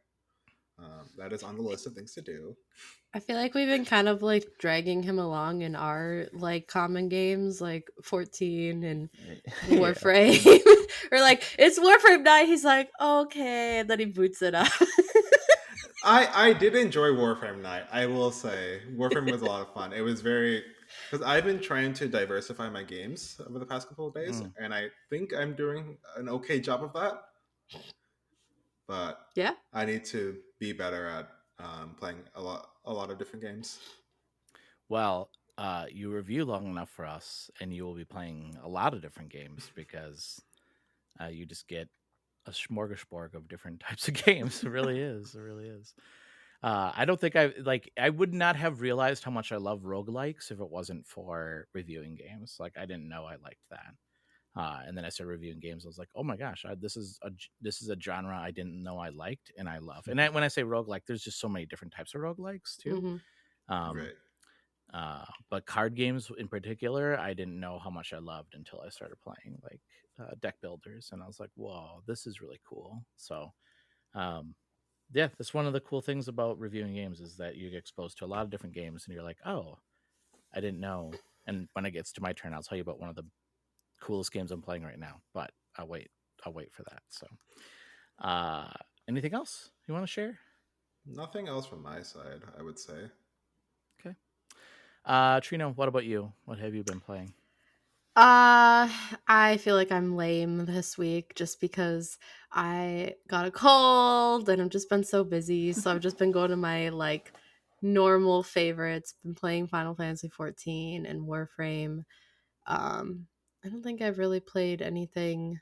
That is on the list of things to do. I feel like we've been kind of like dragging him along in our like common games, like 14 and Warframe. Or like, it's Warframe night. He's like, okay, and then he boots it up. I did enjoy Warframe night. I will say Warframe was a lot of fun. It was because I've been trying to diversify my games over the past couple of days, and I think I'm doing an okay job of that. But yeah, I need to be better at playing a lot of different games. Well, you review long enough for us, and you will be playing a lot of different games, because you just get a smorgasbord of different types of games. It really is. It really is. I don't think I would not have realized how much I love roguelikes if it wasn't for reviewing games. Like, I didn't know I liked that. And then I started reviewing games. I was like, oh my gosh, this is a genre I didn't know I liked and I love. And when I say roguelike, there's just so many different types of roguelikes too. Right. But card games in particular, I didn't know how much I loved until I started playing like deck builders, and I was like, whoa, this is really cool. So yeah, that's one of the cool things about reviewing games, is that you get exposed to a lot of different games and you're like, oh, I didn't know. And when it gets to my turn, I'll tell you about one of the coolest games I'm playing right now, but I'll wait for that. So anything else you want to share? Nothing else from my side, I would say. Okay. Trina, what about you? What have you been playing? I feel like I'm lame this week just because I got a cold and I've just been so busy. So I've just been going to my like normal favorites, been playing Final Fantasy 14 and Warframe. I don't think I've really played anything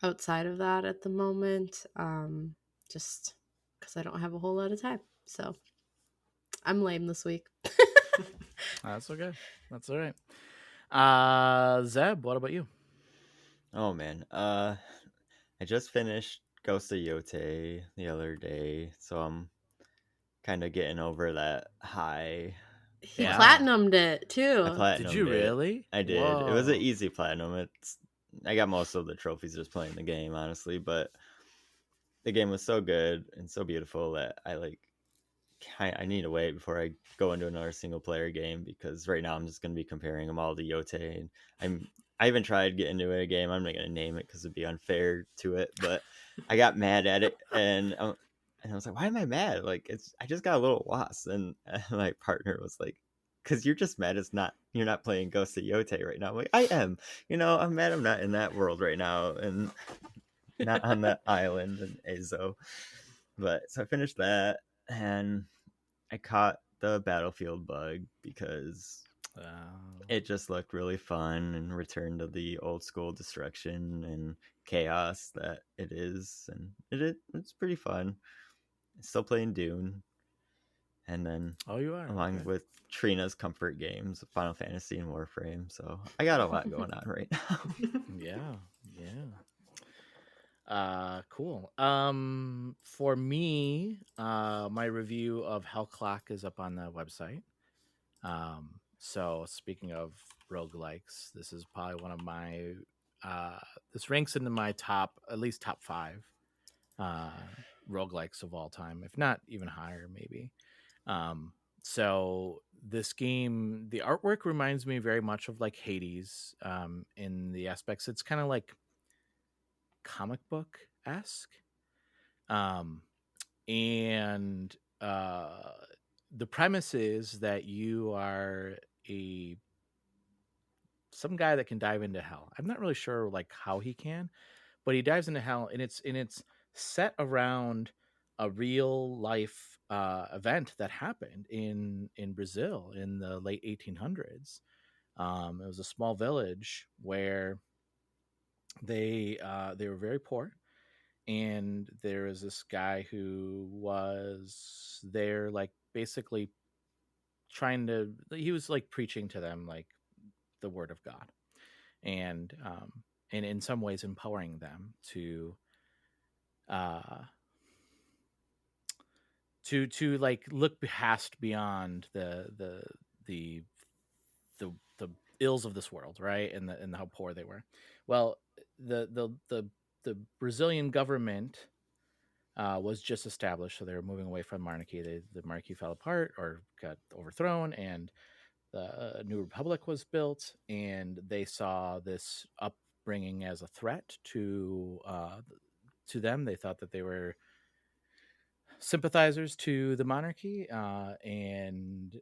outside of that at the moment, just because I don't have a whole lot of time. So I'm lame this week. That's okay. That's all right. Zeb, what about you? Oh man, I just finished Ghost of Yote the other day, so I'm kind of getting over that high. He platinumed it too. Did you really? I did. Whoa. It was an easy platinum. I got most of the trophies just playing the game, honestly, but the game was so good and so beautiful that I need to wait before I go into another single player game, because right now I'm just going to be comparing them all to Yote, and I even tried getting into a game. I'm not going to name it because it'd be unfair to it, but I got mad at it, and I was like, why am I mad? Like, I just got a little lost. And my partner was like, because you're just mad you're not playing Ghost of Yote right now. I'm like, I am. I'm mad I'm not in that world right now and not on that island in Azo. But so I finished that, and I caught the Battlefield bug because it just looked really fun and returned to the old school destruction and chaos that it is. And it's pretty fun. Still playing Dune, and then along with Trina's comfort games, Final Fantasy and Warframe. So I got a lot going on right now. Cool. For me, my review of Hell Clock is up on the website. So speaking of roguelikes, this is probably one of my this ranks into my at least top 5 roguelikes of all time, if not even higher, maybe. So this game, the artwork reminds me very much of like Hades, in the aspects. It's kind of like comic book-esque. And the premise is that you are some guy that can dive into hell. I'm not really sure like how he can, but he dives into hell, and it's set around a real life event that happened in Brazil in the late 1800s. It was a small village where they were very poor, and there was this guy who was there, like basically he was like preaching to them like the word of God, and in some ways empowering them to like look past beyond the ills of this world, right? And how poor they were. Well, the Brazilian government was just established, so they were moving away from monarchy. The monarchy fell apart or got overthrown, and the new republic was built, and they saw this upbringing as a threat to them. They thought that they were sympathizers to the monarchy, and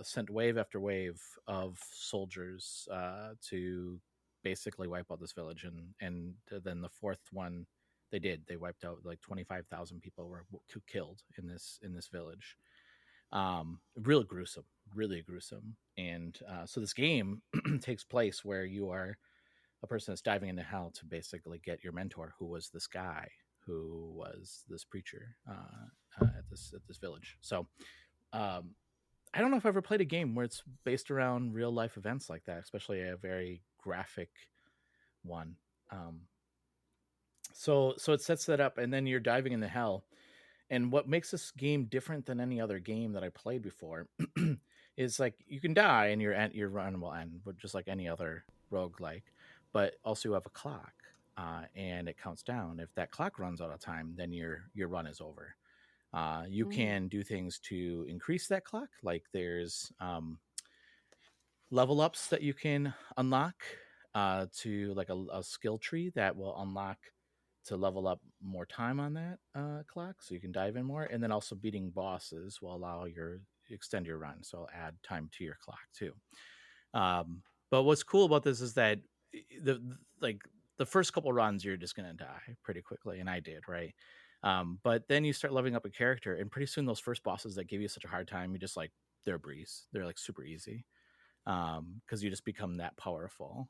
sent wave after wave of soldiers to basically wipe out this village. And then the fourth one, they wiped out like 25,000 people were killed in this village. Really gruesome. And so this game takes place where you are a person that's diving into hell to basically get your mentor, who was this guy who was this preacher at this village. So I don't know if I've ever played a game where it's based around real life events like that, especially a very graphic one. So it sets that up, and then you're diving into hell. And what makes this game different than any other game that I played before is like you can die and your run will end, but just like any other roguelike. But also you have a clock, and it counts down. If that clock runs out of time, then your run is over. You can do things to increase that clock, like there's level ups that you can unlock to like a skill tree that will unlock to level up more time on that clock, so you can dive in more. And then also beating bosses will allow extend your run, so I'll add time to your clock too. But what's cool about this is that the first couple runs you're just gonna die pretty quickly, and I did, right? But then you start leveling up a character, and pretty soon those first bosses that give you such a hard time, you just like they're a breeze. They're like super easy, because you just become that powerful.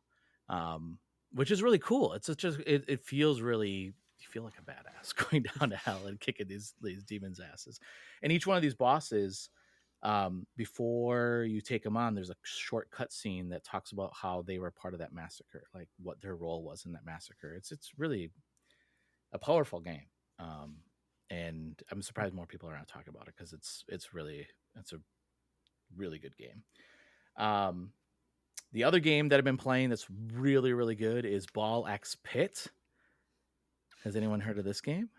Which is really cool. It's just it feels really, you feel like a badass going down to hell and kicking these demons' asses. And each one of these bosses, before you take them on, there's a short cutscene that talks about how they were part of that massacre, like what their role was in that massacre. It's really a powerful game, and I'm surprised more people are not talking about it, because it's a really good game. The other game that I've been playing that's really, really good is Ball X Pit. Has anyone heard of this game?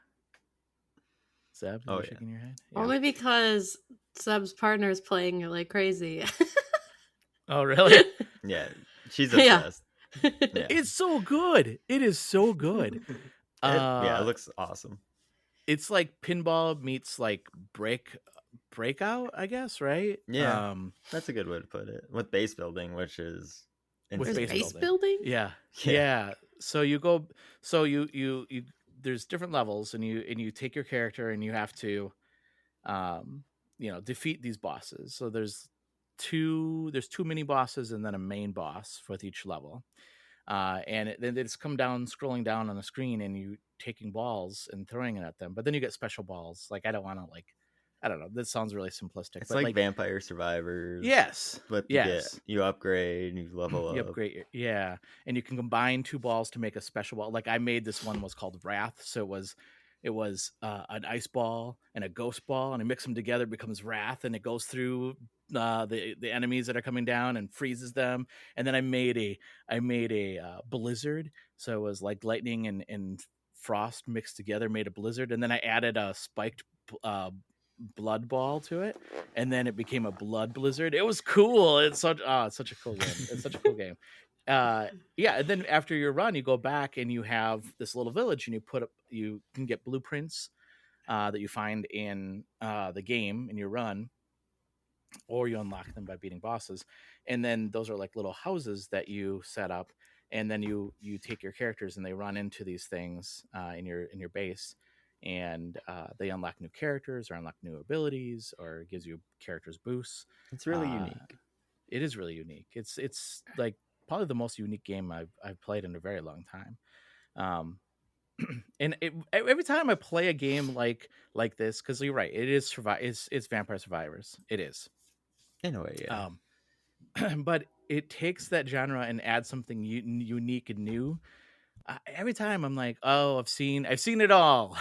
Seb, are you shaking your head? Yeah. Only because Seb's partner is playing like crazy. Oh, really? Yeah, she's obsessed. Yeah. It's so good. It is so good. It looks awesome. It's like pinball meets like breakout, I guess, right? Yeah, that's a good way to put it. With base building, which is with base building. Yeah. So you go. So you there's different levels, and you take your character, and you have to, defeat these bosses. So there's two mini bosses and then a main boss with each level. And then it's scrolling down on the screen, and you taking balls and throwing it at them. But then you get special balls. Like I don't know. This sounds really simplistic. It's like Vampire Survivors. Yes. But you upgrade, you level up. You upgrade, yeah. And you can combine two balls to make a special ball. Like I made this one was called Wrath. So it was an ice ball and a ghost ball, and I mix them together, it becomes Wrath, and it goes through the enemies that are coming down and freezes them. And then I made a blizzard. So it was like lightning and frost mixed together, made a blizzard. And then I added a spiked blood ball to it, and then it became a blood blizzard. It was cool. It's such a cool game. It's such a cool game. And then after your run, you go back and you have this little village, and you can get blueprints that you find in the game in your run, or you unlock them by beating bosses. And then those are like little houses that you set up, and then you take your characters and they run into these things in your base, and they unlock new characters or unlock new abilities or gives you characters boosts. It's really unique. It is really unique. It's like probably the most unique game I've played in a very long time. And every time I play a game like this, because you're right, it is it's Vampire Survivors. It is in a way, yeah. But it takes that genre and adds something unique and new. Every time I'm like, oh, I've seen it all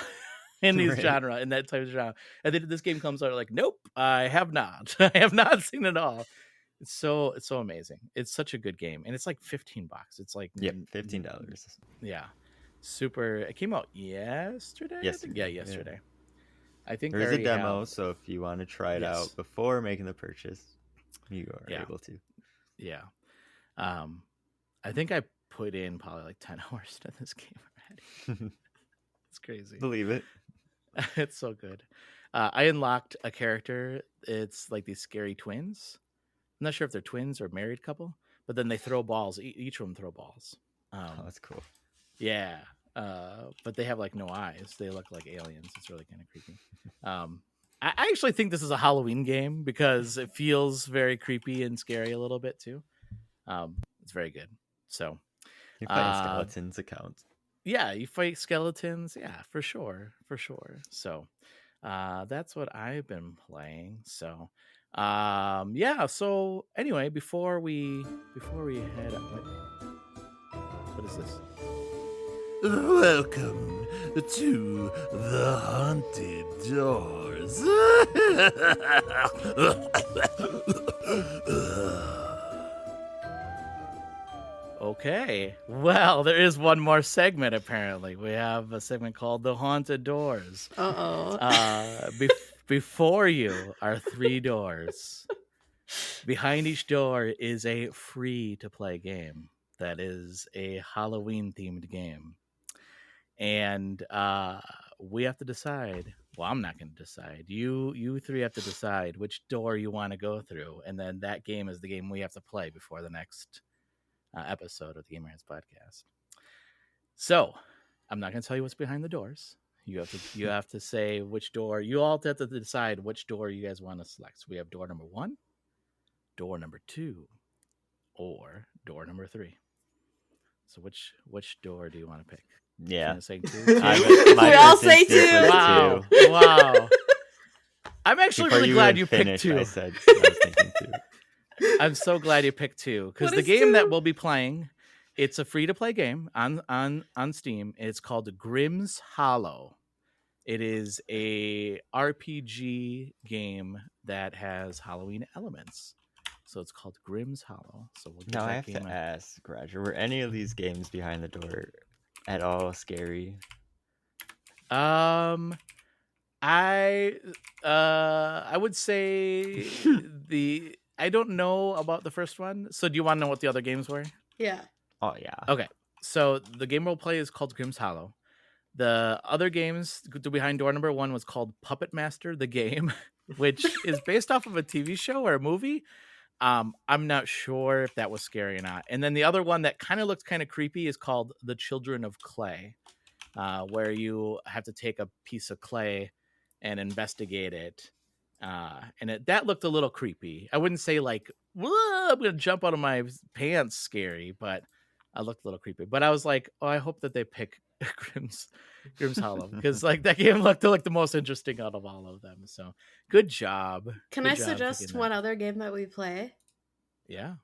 in these genre, in that type of genre. And then this game comes out, like, nope, I have not. I have not seen it all. It's so amazing. It's such a good game, and it's like $15. It's like $15. Yeah, super. It came out yesterday. Yesterday. I think there's a demo, so if you want to try it out before making the purchase, you are able to. Yeah. I think I put in probably like 10 hours to this game already. It's crazy. Believe it. It's so good. I unlocked a character. It's like these scary twins. I'm not sure if they're twins or married couple, but then they throw balls. Each of them throw balls. That's cool. Yeah. But they have like no eyes. They look like aliens. It's really kind of creepy. I actually think this is a Halloween game because it feels very creepy and scary a little bit too. It's very good. So you fight skeletons account. Yeah, you fight skeletons. Yeah, for sure. So that's what I've been playing. So so anyway, before we head up, what is this? Welcome to the haunted doors. Okay, well, there is one more segment. Apparently, we have a segment called the haunted doors. Before you are 3 doors. Behind each door is a free-to-play game that is a Halloween-themed game. And we have to decide. Well, I'm not going to decide. You 3 have to decide which door you want to go through. And then that game is the game we have to play before the next episode of the Gamerheads Podcast. So, I'm not going to tell you what's behind the doors. You have to say which door. You all have to decide which door you guys want to select. So we have door number 1, door number 2, or door number 3. So which door do you want to pick? Yeah. Say 2? We all say 2. Wow. I'm actually Before really glad you finished, picked 2. I said I was thinking 2. I'm so glad you picked 2 because the game that we'll be playing, it's a free-to-play game on Steam. It's called Grimm's Hollow. It is a RPG game that has Halloween elements. So it's called Grimm's Hollow. So we'll now I have to ask, Roger, were any of these games behind the door at all scary? I would say I don't know about the first one. So do you want to know what the other games were? Yeah. Oh yeah. Okay. So the game we'll play is called Grimm's Hollow. The other games behind door number 1 was called Puppet Master the Game, which is based off of a TV show or a movie. I'm not sure if that was scary or not. And then the other one that kind of looks kind of creepy is called The Children of Clay, where you have to take a piece of clay and investigate it. And that looked a little creepy. I wouldn't say like, whoa, I'm going to jump out of my pants scary, but I looked a little creepy. But I was like, oh, I hope that they pick Grimm's Hollow because like that game looked like the most interesting out of all of them. So good job. Can I suggest one other game that we play? Yeah.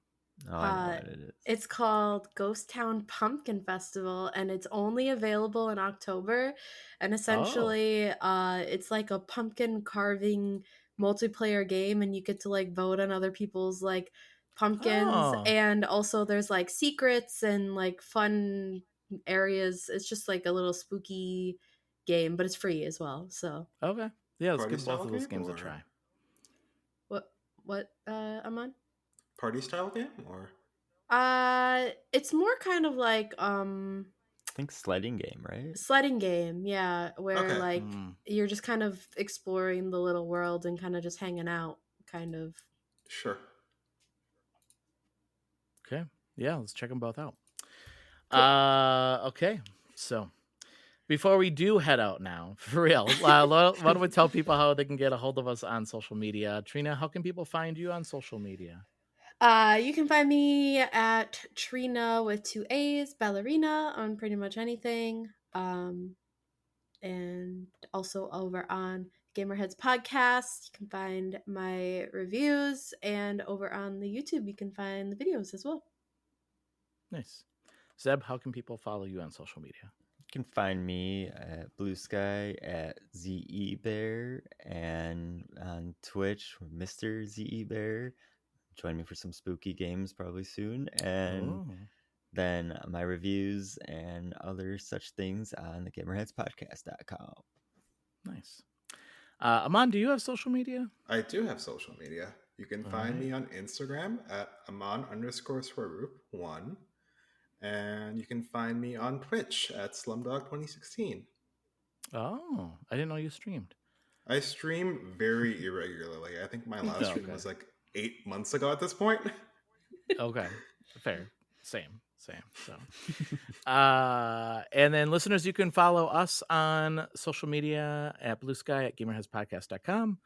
Oh, I know what it is. It's called Ghost Town Pumpkin Festival, and it's only available in October. And essentially, it's like a pumpkin carving multiplayer game, and you get to like vote on other people's like pumpkins, and also there's like secrets and like fun areas. It's just like a little spooky game, but it's free as well. So okay, yeah, let's give both of those games a try. What Aman? Party style game or? It's more kind of like I think sledding game, right? Sledding game, yeah, where like you're just kind of exploring the little world and kind of just hanging out, kind of. Sure. Okay. Yeah, let's check them both out. Okay. So before we do head out now, for real, why don't we tell people how they can get a hold of us on social media? Trina, how can people find you on social media? You can find me at Trina with 2 A's, Ballerina, on pretty much anything. And also over on Gamerheads Podcast, you can find my reviews, and over on the YouTube, you can find the videos as well. Nice. Zeb, how can people follow you on social media? You can find me at Blue Sky at ZeBear and on Twitch, Mr. ZeBear. Join me for some spooky games probably soon. And then my reviews and other such things on the GamerheadsPodcast.com. Nice. Aman, do you have social media? I do have social media. You can find me on Instagram at Aman_Swaroop1. And you can find me on Twitch at Slumdog2016. Oh, I didn't know you streamed. I stream very irregularly. I think my last stream was like 8 months ago at this point. Okay, fair. Same. So, and then listeners, you can follow us on social media at Blue Sky at GamerheadsPodcast.com.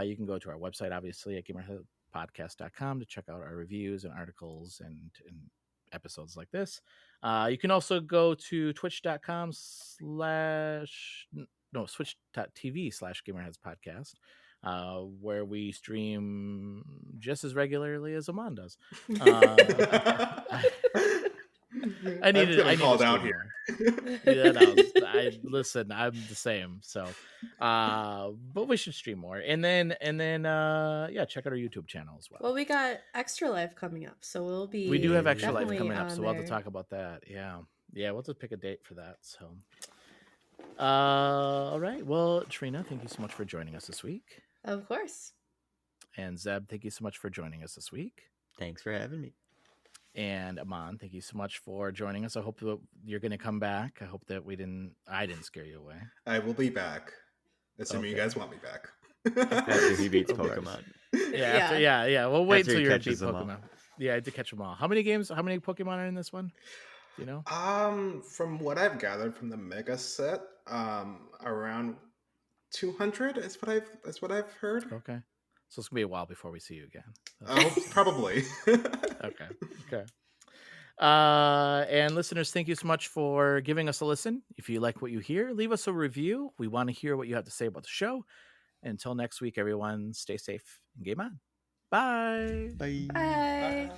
You can go to our website, obviously, at GamerheadsPodcast.com to check out our reviews and articles and episodes like this. You can also go to switch.tv/GamerheadsPodcast, where we stream just as regularly as Aman does. I need to call down here. Yeah, listen, I'm the same. So, but we should stream more, and then, yeah, check out our YouTube channel as well. Well, we got Extra Life coming up, so we do have Extra Life coming up, so we'll have to talk about that. Yeah, we'll have to pick a date for that. So, all right. Well, Trina, thank you so much for joining us this week. Of course. And Zeb, thank you so much for joining us this week. Thanks for having me. And Aman, thank you so much for joining us. I hope that you're going to come back. I hope that I didn't scare you away. I will be back, assuming you guys want me back. After he beats Pokemon. Yeah. We'll wait until you beat Pokemon. Yeah, I had to catch them all. How many Pokemon are in this one? Do you know? From what I've gathered from the Mega set, around 200 is what I've heard. Okay. So it's gonna be a while before we see you again. Probably. Okay. And listeners, thank you so much for giving us a listen. If you like what you hear, leave us a review. We want to hear what you have to say about the show. Until next week, everyone, stay safe and game on. Bye. Bye. Bye.